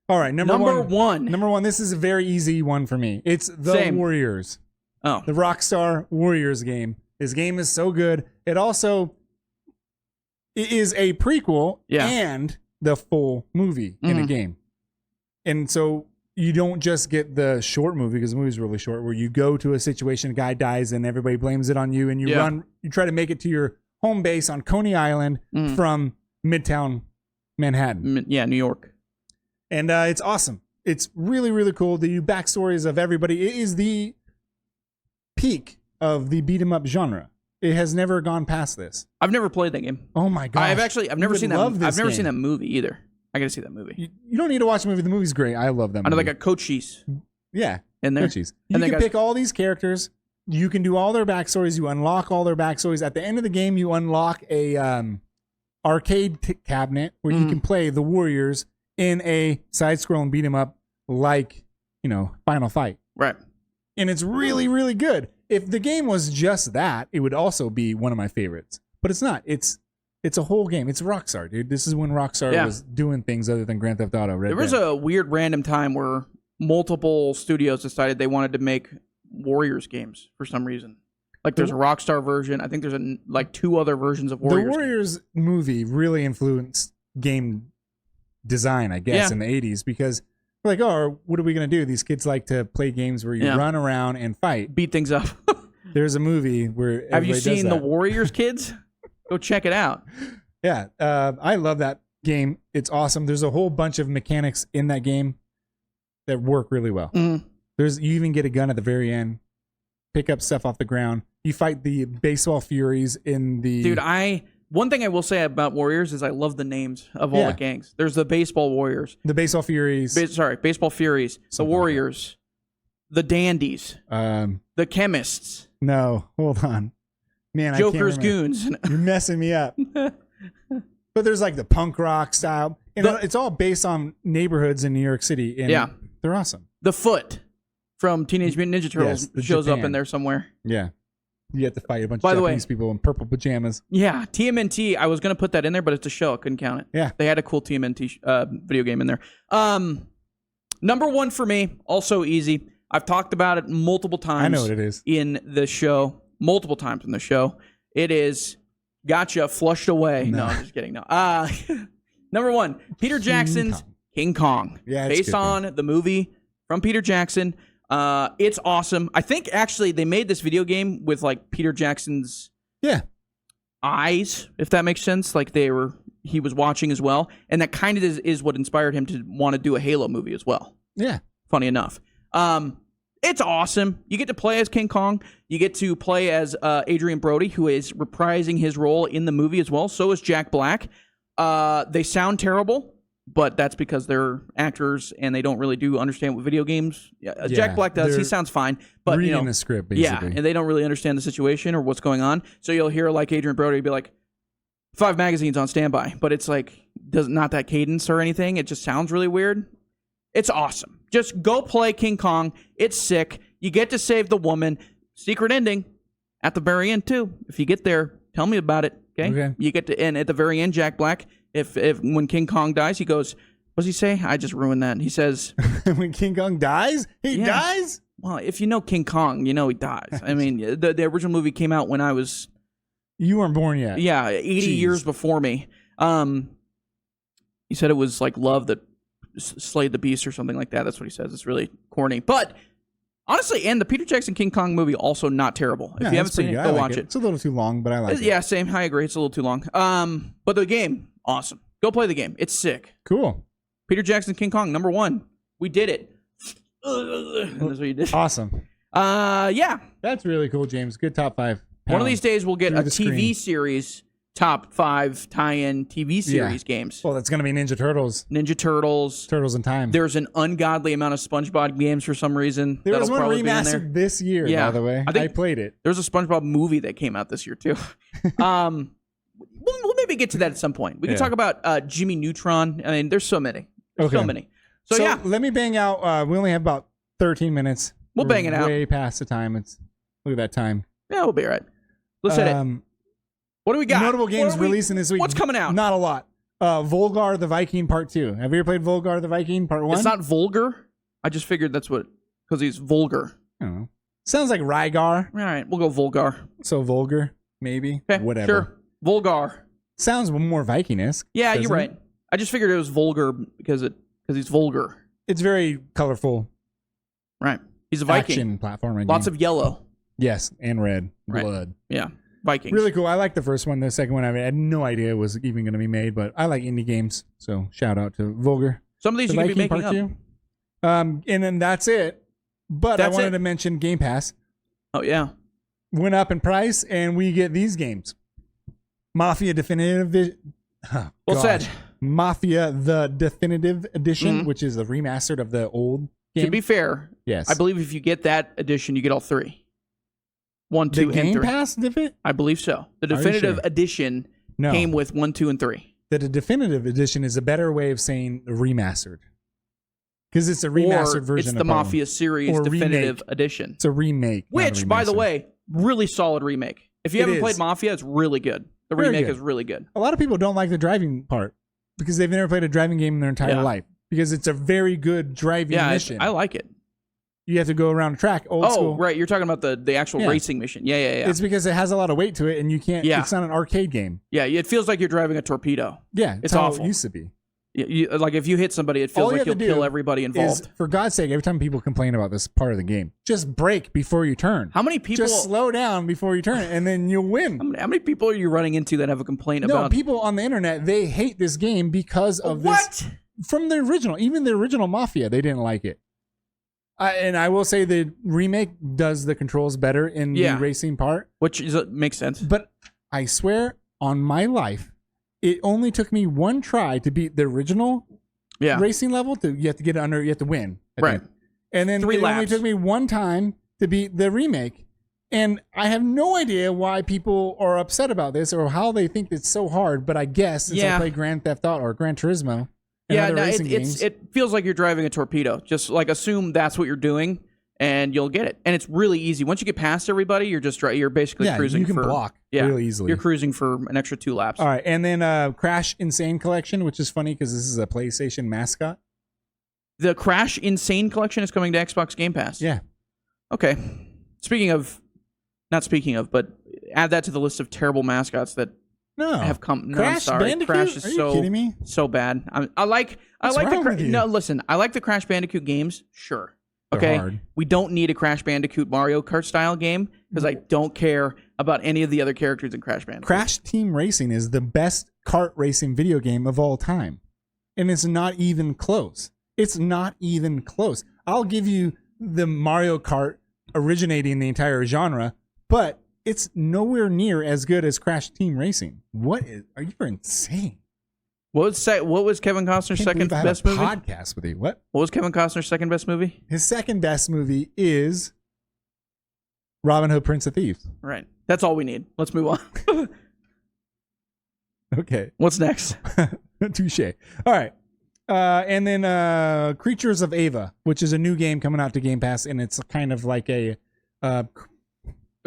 [SPEAKER 2] All right, number one. Number 1. This is a very easy one for me. It's The Warriors.
[SPEAKER 1] Oh.
[SPEAKER 2] The Rockstar Warriors game. This game is so good. It is a prequel and the full movie in a game. And so you don't just get the short movie, because the movie's really short, where you go to a situation, a guy dies, and everybody blames it on you, and you try to make it to your home base on Coney Island from Midtown Manhattan.
[SPEAKER 1] New York.
[SPEAKER 2] And it's awesome. It's really, really cool. The backstories of everybody. It is the peak of the beat 'em up genre. It has never gone past this.
[SPEAKER 1] I've never played that game.
[SPEAKER 2] Oh my gosh.
[SPEAKER 1] I've never seen that. I've never seen that movie either. I gotta see that movie.
[SPEAKER 2] You don't need to watch the movie. The movie's great. I love that movie.
[SPEAKER 1] I know, Cochise.
[SPEAKER 2] Yeah.
[SPEAKER 1] In there.
[SPEAKER 2] Cochise. You can pick all these characters. You can do all their backstories. You unlock all their backstories. At the end of the game, you unlock a arcade cabinet where you can play the Warriors in a side-scrolling beat 'em up Final Fight.
[SPEAKER 1] Right.
[SPEAKER 2] And it's really, really good. If the game was just that, it would also be one of my favorites. But it's not. It's a whole game. It's Rockstar, dude. This is when Rockstar was doing things other than Grand Theft Auto.
[SPEAKER 1] There was a weird random time where multiple studios decided they wanted to make Warriors games for some reason. There's a Rockstar version. I think there's 2 other versions of Warriors.
[SPEAKER 2] The Warriors movie really influenced game design, I guess, in the 80s, because we're what are we going to do? These kids like to play games where you run around and fight.
[SPEAKER 1] Beat things up.
[SPEAKER 2] There's a movie where
[SPEAKER 1] Have you seen The Warriors, kids? Go check it out.
[SPEAKER 2] Yeah. I love that game. It's awesome. There's a whole bunch of mechanics in that game that work really well. You even get a gun at the very end, pick up stuff off the ground. You fight the baseball furies in the...
[SPEAKER 1] Dude, I One thing I will say about Warriors is I love the names of all the gangs. There's the Baseball Warriors.
[SPEAKER 2] The Baseball Furies.
[SPEAKER 1] Baseball Furies. The Warriors. The Dandies. The Chemists.
[SPEAKER 2] No, hold on. Man,
[SPEAKER 1] Joker's
[SPEAKER 2] I can't
[SPEAKER 1] Goons.
[SPEAKER 2] You're messing me up. But there's like the punk rock style. And it's all based on neighborhoods in New York City. And they're awesome.
[SPEAKER 1] The Foot from Teenage Mutant Ninja Turtles shows up in there somewhere.
[SPEAKER 2] Yeah. You have to fight a bunch of Japanese people in purple pajamas.
[SPEAKER 1] Yeah, TMNT. I was going to put that in there, but it's a show. I couldn't count it.
[SPEAKER 2] Yeah.
[SPEAKER 1] They had a cool TMNT video game in there. Number one for me, also easy. I've talked about it multiple times.
[SPEAKER 2] I know what it is.
[SPEAKER 1] In the show. Multiple times in the show. It is Gotcha, Flushed Away. No, I'm just kidding. No. Number one, Peter Jackson's King Kong.
[SPEAKER 2] Yeah,
[SPEAKER 1] based on the movie from Peter Jackson. It's awesome. I think actually they made this video game with like Peter Jackson's eyes, if that makes sense. Like he was watching as well, and that kind of is what inspired him to want to do a Halo movie as well.
[SPEAKER 2] Yeah,
[SPEAKER 1] funny enough. It's awesome. You get to play as King Kong. You get to play as Adrian Brody, who is reprising his role in the movie as well. So is Jack Black. They sound terrible, but that's because they're actors and they don't really understand what video games. Jack Black does. He sounds fine, but
[SPEAKER 2] reading the script basically.
[SPEAKER 1] Yeah, and they don't really understand the situation or what's going on. So you'll hear like Adrian Brody be like, 5 magazines on standby, but it's like not that cadence or anything. It just sounds really weird. It's awesome. Just go play King Kong. It's sick. You get to save the woman. Secret ending at the very end too. If you get there, tell me about it. Okay. You get to, and at the very end, Jack Black, if when King Kong dies, he goes, what does he say? I just ruined that. He says,
[SPEAKER 2] when King Kong dies, he dies.
[SPEAKER 1] Well, if you know King Kong, you know he dies. I mean, the original movie came out when I was.
[SPEAKER 2] You weren't born yet.
[SPEAKER 1] Yeah, 80 years before me. He said it was like love that slayed the beast or something like that. That's what he says. It's really corny. But honestly, and the Peter Jackson King Kong movie also not terrible. If you haven't seen it, go watch it.
[SPEAKER 2] It's a little too long, but I like it.
[SPEAKER 1] Yeah, same. I agree. It's a little too long. But the game, awesome. Go play the game. It's sick.
[SPEAKER 2] Cool.
[SPEAKER 1] Peter Jackson King Kong, number one. We did it. And that's what you did.
[SPEAKER 2] Awesome.
[SPEAKER 1] Yeah.
[SPEAKER 2] That's really cool, James. Good top 5.
[SPEAKER 1] One of these days we'll get a TV series top 5 tie-in TV series games.
[SPEAKER 2] Well, that's going to be Ninja Turtles.
[SPEAKER 1] Turtles
[SPEAKER 2] in Time.
[SPEAKER 1] There's an ungodly amount of SpongeBob games for some reson.
[SPEAKER 2] There was one remastered this year, by the way. I played it.
[SPEAKER 1] There's a SpongeBob movie that came out this year, too. We'll maybe get to that at some point. We can talk about Jimmy Neutron. I mean, there's so many. So many. So yeah.
[SPEAKER 2] Let me bang out. We only have about 13 minutes.
[SPEAKER 1] We'll bang it out.
[SPEAKER 2] Way past the time. Look at that time.
[SPEAKER 1] Yeah, we'll be all right. Let's hit it. What do we got?
[SPEAKER 2] Notable games releasing this week.
[SPEAKER 1] What's coming out?
[SPEAKER 2] Not a lot. Volgar the Viking Part 2. Have you ever played Volgar the Viking Part 1?
[SPEAKER 1] It's not vulgar. I just figured that's what, because he's vulgar.
[SPEAKER 2] I don't know. Sounds like Rygar.
[SPEAKER 1] All right, we'll go Volgar.
[SPEAKER 2] So vulgar, maybe.
[SPEAKER 1] Okay,
[SPEAKER 2] whatever.
[SPEAKER 1] Sure. Volgar.
[SPEAKER 2] Sounds more Viking-esque.
[SPEAKER 1] Yeah, you're right. I just figured it was vulgar because he's vulgar.
[SPEAKER 2] It's very colorful.
[SPEAKER 1] Right. He's a Viking.
[SPEAKER 2] Action platformer.
[SPEAKER 1] Lots of yellow.
[SPEAKER 2] Yes, and red.
[SPEAKER 1] Right.
[SPEAKER 2] Blood.
[SPEAKER 1] Yeah. Vikings.
[SPEAKER 2] Really cool. I like the first one. The second one, I had no idea it was even going to be made, but I like indie games. So shout out to Volgar.
[SPEAKER 1] Some of these you could be making up.
[SPEAKER 2] 2. And then that's it. But I wanted to mention Game Pass.
[SPEAKER 1] Oh, yeah.
[SPEAKER 2] Went up in price, and we get these games. Mafia Definitive.
[SPEAKER 1] Well said.
[SPEAKER 2] Mafia the Definitive Edition, which is the remastered of the old game.
[SPEAKER 1] To be fair,
[SPEAKER 2] yes,
[SPEAKER 1] I believe if you get that edition, you get all 3. 1, 2,
[SPEAKER 2] the
[SPEAKER 1] and 3.
[SPEAKER 2] Game Pass Definitive?
[SPEAKER 1] I believe so. The Definitive Edition came with 1, 2, and 3.
[SPEAKER 2] The Definitive Edition is a better way of saying remastered. Because it's a remastered version
[SPEAKER 1] of the Mafia series Definitive Edition.
[SPEAKER 2] It's a remake.
[SPEAKER 1] Which, by the way, really solid remake. If you haven't played Mafia, it's really good. The remake is really good.
[SPEAKER 2] A lot of people don't like the driving part because they've never played a driving game in their entire life. Because it's a very good driving mission.
[SPEAKER 1] I like it.
[SPEAKER 2] You have to go around a track, old school.
[SPEAKER 1] Oh, right. You're talking about the actual racing mission. Yeah.
[SPEAKER 2] It's because it has a lot of weight to it, and you can't. Yeah. It's not an arcade game.
[SPEAKER 1] Yeah, it feels like you're driving a torpedo.
[SPEAKER 2] Yeah, it's
[SPEAKER 1] how
[SPEAKER 2] awful. It used to be.
[SPEAKER 1] Like if you hit somebody, it feels like you'll kill everybody involved.
[SPEAKER 2] For God's sake, every time people complain about this part of the game, just brake before you turn.
[SPEAKER 1] How many people?
[SPEAKER 2] Just slow down before you turn, and then you'll win.
[SPEAKER 1] How many people are you running into that have a complaint about?
[SPEAKER 2] No, people on the internet, they hate this game because of
[SPEAKER 1] this.
[SPEAKER 2] From the original, even the original Mafia, they didn't like it. And I will say the remake does the controls better in the racing part.
[SPEAKER 1] Which makes sense.
[SPEAKER 2] But I swear, on my life, it only took me one try to beat the original racing level. You have to get under, you have to win. I think. And then it only took me one time to beat the remake. And I have no idea why people are upset about this or how they think it's so hard. But I guess since I play Grand Theft Auto or Gran Turismo,
[SPEAKER 1] it feels like you're driving a torpedo. Just like assume that's what you're doing, and you'll get it. And it's really easy. Once you get past everybody, you're basically cruising.
[SPEAKER 2] You can block really easily.
[SPEAKER 1] You're cruising for an extra 2 laps.
[SPEAKER 2] All right, and then Crash Insane Collection, which is funny because this is a PlayStation mascot.
[SPEAKER 1] The Crash Insane Collection is coming to Xbox Game Pass.
[SPEAKER 2] Yeah.
[SPEAKER 1] Okay. But add that to the list of terrible mascots that have come. No,
[SPEAKER 2] Crash Bandicoot?
[SPEAKER 1] Crash is
[SPEAKER 2] Are you kidding me?
[SPEAKER 1] So bad. I like the Crash Bandicoot games. Sure. Okay.
[SPEAKER 2] Hard.
[SPEAKER 1] We don't need a Crash Bandicoot Mario Kart style game because I don't care about any of the other characters in Crash Bandicoot.
[SPEAKER 2] Crash Team Racing is the best kart racing video game of all time, and it's not even close. I'll give you the Mario Kart originating the entire genre, but it's nowhere near as good as Crash Team Racing. You're insane.
[SPEAKER 1] What was Kevin Costner's second best movie?
[SPEAKER 2] Podcast with you. What
[SPEAKER 1] was Kevin Costner's second best movie?
[SPEAKER 2] His second best movie is Robin Hood, Prince of Thieves.
[SPEAKER 1] Right. That's all we need. Let's move on.
[SPEAKER 2] Okay.
[SPEAKER 1] What's next?
[SPEAKER 2] Touche. All right. And then Creatures of Ava, which is a new game coming out to Game Pass, and it's kind of like a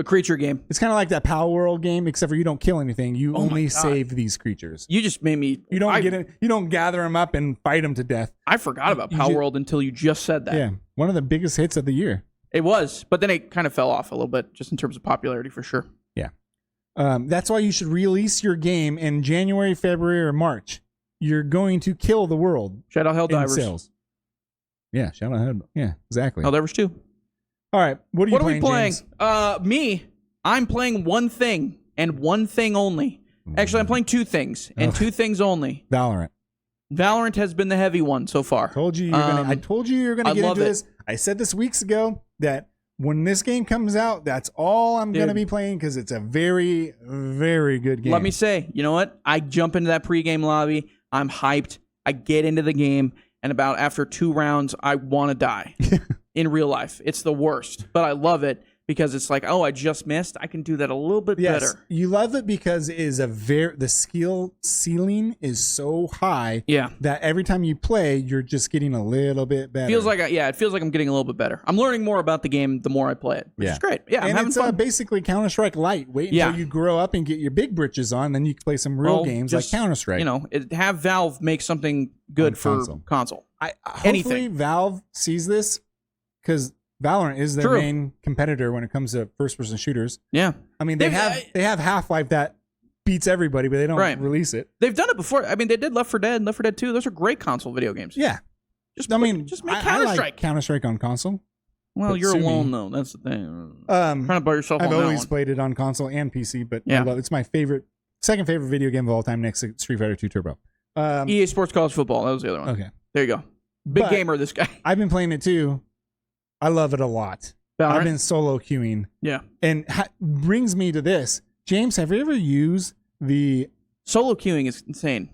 [SPEAKER 1] creature game.
[SPEAKER 2] It's kind of like that Power World game, except for you don't kill anything. You only save these creatures.
[SPEAKER 1] You just made me.
[SPEAKER 2] You don't gather them up and fight them to death.
[SPEAKER 1] I forgot about Power World until you just said that.
[SPEAKER 2] Yeah, one of the biggest hits of the year.
[SPEAKER 1] It was, but then it kind of fell off a little bit, just in terms of popularity, for sure.
[SPEAKER 2] Yeah, that's why you should release your game in January, February, or March. You're going to kill the world.
[SPEAKER 1] Shout out Helldivers.
[SPEAKER 2] Sales. Yeah, shout out Helldivers. Yeah, exactly.
[SPEAKER 1] Helldivers 2.
[SPEAKER 2] All right, what are we playing?
[SPEAKER 1] Me, I'm playing one thing and one thing only. Actually, I'm playing 2 things and 2 things only. Valorant has been the heavy one so far.
[SPEAKER 2] I told you you're gonna get into this. I said this weeks ago that when this game comes out, that's all I'm going to be playing because it's a very, very good game.
[SPEAKER 1] Let me say, you know what? I jump into that pregame lobby. I'm hyped. I get into the game, and after 2 rounds, I want to die. In real life, it's the worst, but I love it because it's like, oh, I just missed. I can do that a little bit better.
[SPEAKER 2] You love it because it is the skill ceiling is so high that every time you play, you're just getting a little bit better.
[SPEAKER 1] It feels like I'm getting a little bit better. I'm learning more about the game the more I play it, which is great. Yeah, I'm having fun.
[SPEAKER 2] Basically Counter-Strike Light. Wait until you grow up and get your big britches on, then you can play some real games like Counter-Strike.
[SPEAKER 1] You know, have Valve make something good for console.
[SPEAKER 2] Hopefully Valve sees this because Valorant is their main competitor when it comes to first-person shooters.
[SPEAKER 1] Yeah,
[SPEAKER 2] I mean they have Half-Life that beats everybody, but they don't release it.
[SPEAKER 1] They've done it before. I mean, they did Left 4 Dead, Left 4 Dead 2. Those are great console video games.
[SPEAKER 2] Yeah, just make Counter-Strike. I like Counter-Strike on console.
[SPEAKER 1] Well, you're alone though. That's the thing. Trying to buy yourself.
[SPEAKER 2] I've always played it on console and PC, but it's my second favorite video game of all time, next to Street Fighter 2 Turbo.
[SPEAKER 1] EA Sports College Football. That was the other one.
[SPEAKER 2] Okay,
[SPEAKER 1] there you go. Big gamer, this guy.
[SPEAKER 2] I've been playing it too. I love it a lot.
[SPEAKER 1] Valorant?
[SPEAKER 2] I've been solo queuing.
[SPEAKER 1] Yeah.
[SPEAKER 2] And brings me to this. James, have you ever used the...
[SPEAKER 1] Solo queuing is insane.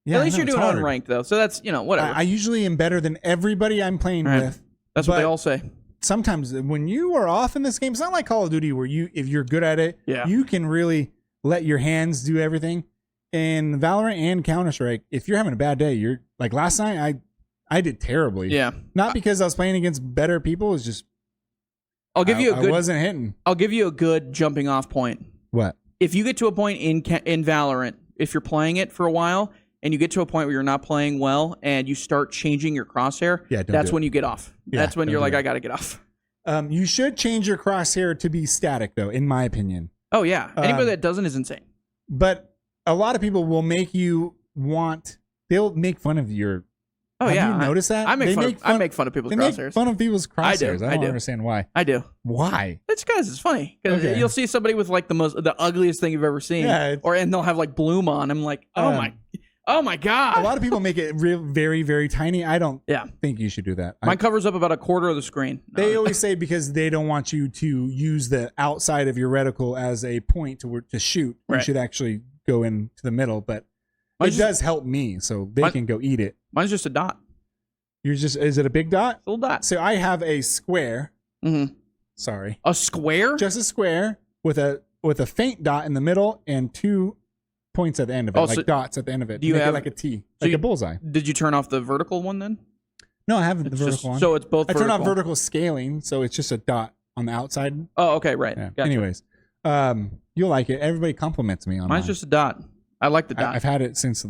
[SPEAKER 2] Yeah,
[SPEAKER 1] at least you're doing it unranked, though. So that's, whatever.
[SPEAKER 2] I usually am better than everybody I'm playing with.
[SPEAKER 1] That's what they all say.
[SPEAKER 2] Sometimes when you are off in this game, it's not like Call of Duty where if you're good at it, you can really let your hands do everything. In Valorant and Counter-Strike, if you're having a bad day, you're... Like last night, I did terribly.
[SPEAKER 1] Yeah.
[SPEAKER 2] Not because I was playing against better people. It's just I wasn't hitting.
[SPEAKER 1] I'll give you a good jumping off point.
[SPEAKER 2] What?
[SPEAKER 1] If you get to a point in Valorant, if you're playing it for a while and you get to a point where you're not playing well and you start changing your crosshair, that's when you get off. That's when you're like, I got to get off.
[SPEAKER 2] You should change your crosshair to be static, though, in my opinion.
[SPEAKER 1] Oh, yeah. Anybody that doesn't is insane.
[SPEAKER 2] But a lot of people will make you they'll make fun of your...
[SPEAKER 1] Oh,
[SPEAKER 2] Have you noticed that?
[SPEAKER 1] I make fun of people's crosshairs.
[SPEAKER 2] They make fun of people's crosshairs. I don't understand why.
[SPEAKER 1] I do.
[SPEAKER 2] Why?
[SPEAKER 1] It's because it's funny. Because you'll see somebody with like the ugliest thing you've ever seen, and they'll have like bloom on. I'm like, oh my god.
[SPEAKER 2] A lot of people make it very, very tiny. I don't think you should do that.
[SPEAKER 1] Mine covers up about a quarter of the screen.
[SPEAKER 2] They always say because they don't want you to use the outside of your reticle as a point to shoot. You should actually go into the middle, but it does help me, so they can go eat it.
[SPEAKER 1] Mine's just a dot.
[SPEAKER 2] Is it a big dot?
[SPEAKER 1] A little dot.
[SPEAKER 2] So I have a square.
[SPEAKER 1] Mm-hmm.
[SPEAKER 2] Sorry.
[SPEAKER 1] A square?
[SPEAKER 2] Just a square with a faint dot in the middle and 2 points at the end of it, dots at the end of it. Do you have like a T, like a bullseye?
[SPEAKER 1] Did you turn off the vertical one then?
[SPEAKER 2] No, I haven't. The vertical one.
[SPEAKER 1] So it's both.
[SPEAKER 2] I turned off vertical scaling, so it's just a dot on the outside.
[SPEAKER 1] Oh, okay, right.
[SPEAKER 2] Yeah. Gotcha. Anyways, you'll like it. Everybody compliments me on.
[SPEAKER 1] Mine's just a dot. I like the dot.
[SPEAKER 2] I've had it since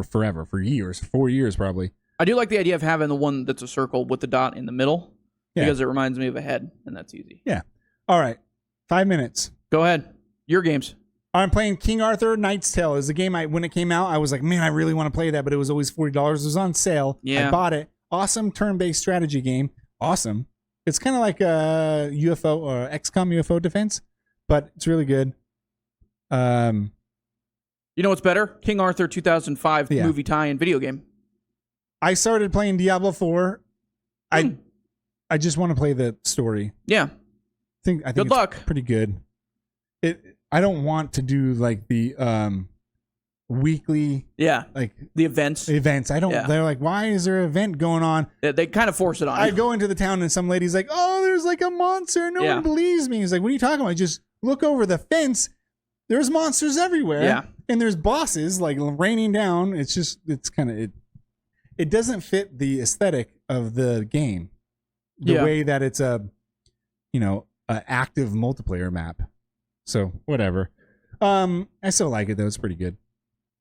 [SPEAKER 2] forever, for years, 4 years probably.
[SPEAKER 1] I do like the idea of having the one that's a circle with the dot in the middle because it reminds me of a head, and that's easy.
[SPEAKER 2] Yeah. All right. 5 minutes.
[SPEAKER 1] Go ahead. Your games.
[SPEAKER 2] I'm playing King Arthur Knight's Tale. Is the game when it came out, I was like, man, I really want to play that, but it was always $40. It was on sale.
[SPEAKER 1] Yeah.
[SPEAKER 2] I bought it. Awesome turn-based strategy game. Awesome. It's kind of like a UFO or XCOM UFO defense, but it's really good.
[SPEAKER 1] You know what's better? King Arthur 2005 movie tie-in video game. I
[SPEAKER 2] started playing Diablo 4. I just want to play the story.
[SPEAKER 1] Yeah.
[SPEAKER 2] I think good luck. Pretty good. I don't want to do like the weekly like
[SPEAKER 1] the events.
[SPEAKER 2] I don't they're like, why is there an event going on?
[SPEAKER 1] Yeah, they kind of force it on.
[SPEAKER 2] I go into the town and some lady's like, oh, there's like a monster. No one believes me. He's like, what are you talking about? Just look over the fence. There's monsters everywhere.
[SPEAKER 1] Yeah.
[SPEAKER 2] And there's bosses like raining down. It's kind of it doesn't fit the aesthetic of the game. The way that it's a active multiplayer map. So whatever. I still like it though. It's pretty good.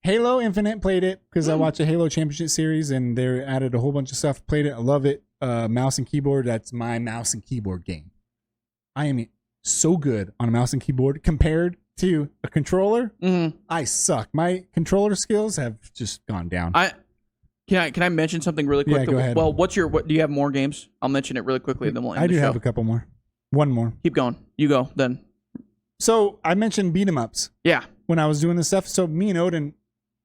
[SPEAKER 2] Halo Infinite, played it because I watched a Halo Championship series and they added a whole bunch of stuff. Played it. I love it. Mouse and keyboard. That's my mouse and keyboard game. I am so good on a mouse and keyboard compared to a controller.
[SPEAKER 1] Mm-hmm.
[SPEAKER 2] I suck. My controller skills have just gone down.
[SPEAKER 1] Can I mention something really quick?
[SPEAKER 2] Yeah, go ahead.
[SPEAKER 1] Well, do you have more games? I'll mention it really quickly. Then we'll end
[SPEAKER 2] I
[SPEAKER 1] the
[SPEAKER 2] do
[SPEAKER 1] show.
[SPEAKER 2] have a couple more. One more.
[SPEAKER 1] Keep going. You go then.
[SPEAKER 2] So I mentioned beat 'em ups.
[SPEAKER 1] Yeah.
[SPEAKER 2] When I was doing this stuff, so me and Odin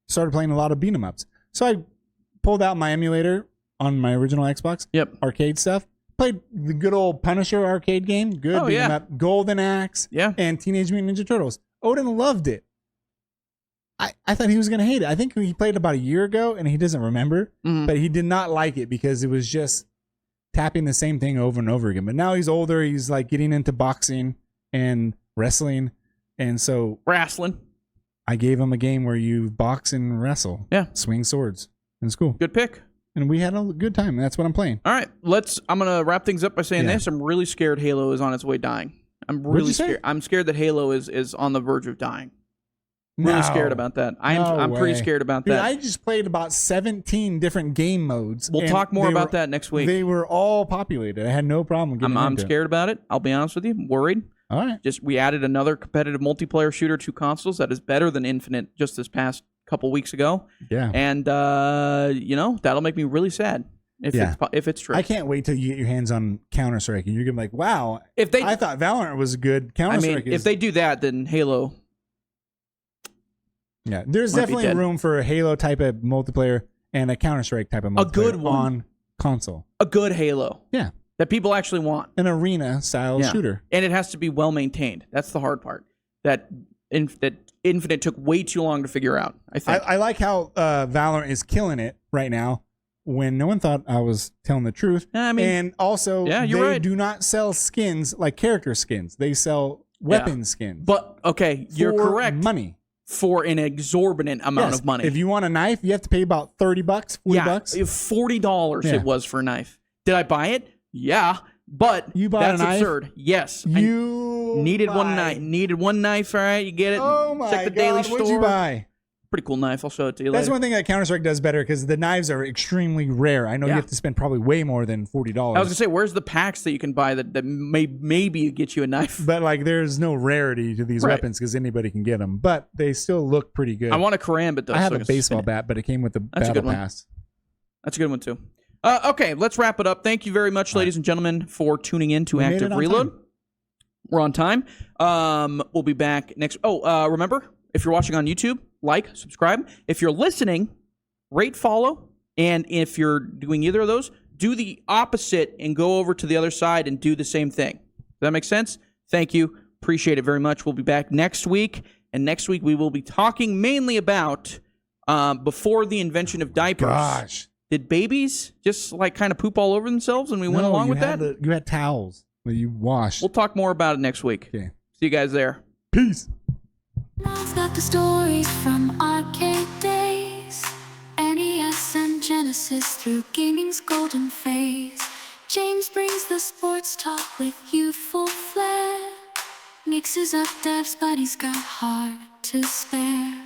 [SPEAKER 2] started playing a lot of beat 'em ups. So I pulled out my emulator on my original Xbox.
[SPEAKER 1] Yep.
[SPEAKER 2] Arcade stuff. Played the good old Punisher arcade game. Good beat 'em up. Golden Axe.
[SPEAKER 1] Yeah.
[SPEAKER 2] And Teenage Mutant Ninja Turtles. Odin loved it. I thought he was going to hate it. I think he played about a year ago and he doesn't remember, but he did not like it because it was just tapping the same thing over and over again. But now he's older. He's like getting into boxing and wrestling. And so
[SPEAKER 1] wrestling.
[SPEAKER 2] I gave him a game where you box and wrestle.
[SPEAKER 1] Yeah.
[SPEAKER 2] Swing swords. And it's cool.
[SPEAKER 1] Good pick.
[SPEAKER 2] And we had a good time. That's what I'm playing.
[SPEAKER 1] All right. I'm going to wrap things up by saying this. I'm really scared Halo is on its way dying. I'm really scared. I'm scared that Halo is on the verge of dying. Really scared about that. I'm pretty scared about that.
[SPEAKER 2] Dude, I just played about 17 different game modes.
[SPEAKER 1] We'll talk more about that next week.
[SPEAKER 2] They were all populated. I had no problem getting
[SPEAKER 1] I'm scared about it. I'll be honest with you. I'm worried.
[SPEAKER 2] All right.
[SPEAKER 1] We added another competitive multiplayer shooter to consoles that is better than Infinite just this past couple weeks ago.
[SPEAKER 2] Yeah.
[SPEAKER 1] And that'll make me really sad if it's true.
[SPEAKER 2] I can't wait till you get your hands on Counter-Strike and you're gonna be like, wow. I thought Valorant was good. Counter-Strike
[SPEAKER 1] if they do that, then Halo.
[SPEAKER 2] Yeah, there's definitely room for a Halo type of multiplayer and a Counter-Strike type of multiplayer.
[SPEAKER 1] A good one
[SPEAKER 2] on console.
[SPEAKER 1] A good Halo.
[SPEAKER 2] Yeah.
[SPEAKER 1] That people actually want.
[SPEAKER 2] An arena style shooter.
[SPEAKER 1] And it has to be well maintained. That's the hard part. That Infinite took way too long to figure out, I think.
[SPEAKER 2] I like how Valorant is killing it right now when no one thought I was telling the truth. And also, they do not sell skins like character skins. They sell weapon skins.
[SPEAKER 1] But, okay, you're correct.
[SPEAKER 2] Money.
[SPEAKER 1] For an exorbitant amount of money.
[SPEAKER 2] If you want a knife, you have to pay about $30, $40.
[SPEAKER 1] $40 it was for a knife. Did I buy it? Yeah, but
[SPEAKER 2] you bought
[SPEAKER 1] that's
[SPEAKER 2] a knife?
[SPEAKER 1] Absurd. Yes,
[SPEAKER 2] you
[SPEAKER 1] needed one knife. Needed one knife. All right, you get it.
[SPEAKER 2] Oh my
[SPEAKER 1] Check the
[SPEAKER 2] God!
[SPEAKER 1] Daily Store.
[SPEAKER 2] What'd you buy?
[SPEAKER 1] Pretty cool knife. I'll show it to you.
[SPEAKER 2] That's
[SPEAKER 1] later.
[SPEAKER 2] one thing that Counter-Strike does better because the knives are extremely rare. I know you have to spend probably way more than $40.
[SPEAKER 1] I was gonna say, where's the packs that you can buy that maybe get you a knife?
[SPEAKER 2] But like, there's no rarity to these weapons because anybody can get them. But they still look pretty good.
[SPEAKER 1] I want a karambit though.
[SPEAKER 2] I have a baseball bat, but it came with the battle pass.
[SPEAKER 1] That's a good one too. Okay, let's wrap it up. Thank you very much, ladies and gentlemen, for tuning in to Active Reload. We're on time. We'll be back next. Remember, if you're watching on YouTube, like, subscribe. If you're listening, rate, follow. And if you're doing either of those, do the opposite and go over to the other side and do the same thing. Does that make sense? Thank you. Appreciate it very much. We'll be back next week. And next week we will be talking mainly about before the invention of diapers.
[SPEAKER 2] Gosh.
[SPEAKER 1] Did babies just like kind of poop all over themselves and we went along with that?
[SPEAKER 2] You had towels that you washed.
[SPEAKER 1] We'll talk more about it next week.
[SPEAKER 2] Okay.
[SPEAKER 1] See you guys there.
[SPEAKER 2] Peace.
[SPEAKER 3] Mom's got the stories from arcade days, NES and Genesis through gaming's golden phase. James brings the sports talk with youthful flair, mixes up devs but he's got heart to spare.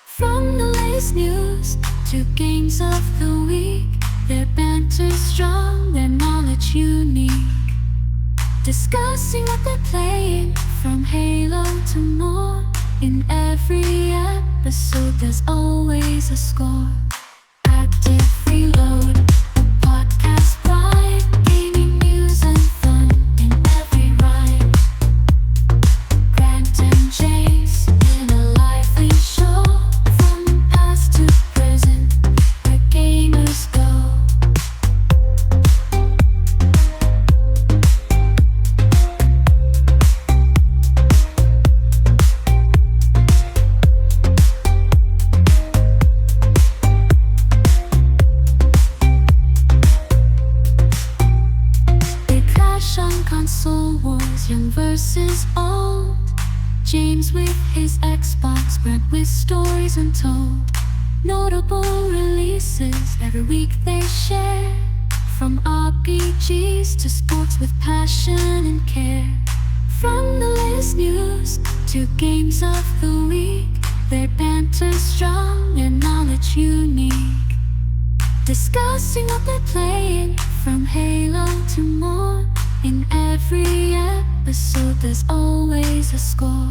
[SPEAKER 3] From the latest news to games of the week, their banter's strong, their knowledge unique. Discussing what they're playing, from Halo to more. In every episode there's always a score. Active Reload, a podcast ride, gaming news and fun in every rhyme. Grant and Jace in a lively show, from past to present, where gamers go. Console wars, young versus old. James with his Xbox, Brent with stories untold. Notable releases every week they share, from RPGs to sports with passion and care. From the latest news to games of the week, their banter's strong, their knowledge unique. Discussing what they're playing, from Halo to more. In every episode there's always a score.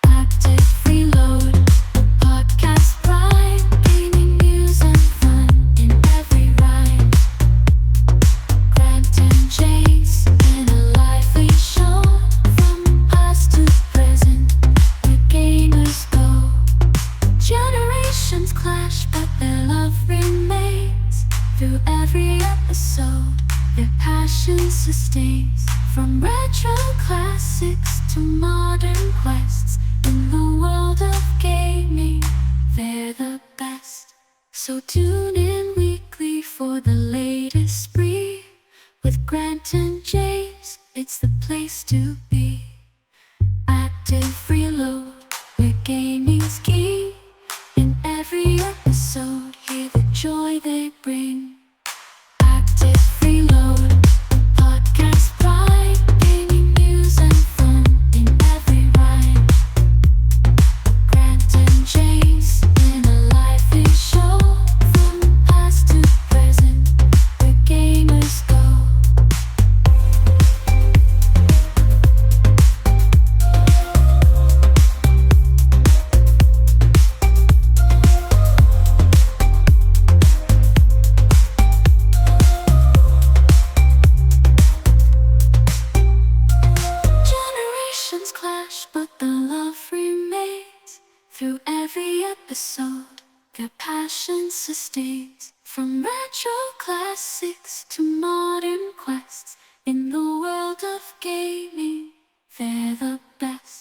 [SPEAKER 3] Active Reload, a podcast ride, gaming news and fun in every rhyme. Grant and Jace in a lively show, from past to present, where gamers go. Generations clash but their love remains. Through every episode their passion sustains, from retro classics to modern quests. In the world of gaming, they're the best. So tune in weekly for the latest spree. With Grant and James, it's the place to be. Active Reload, where gaming's key. In every episode, hear the joy they bring. Active Reload, a podcast ride, gaming news and fun in every rhyme. Grant and Jace in a lively show, from past to present, where gamers go. Clash, but the love remains. Through every episode, their passion sustains. From retro classics to modern quests, in the world of gaming, they're the best.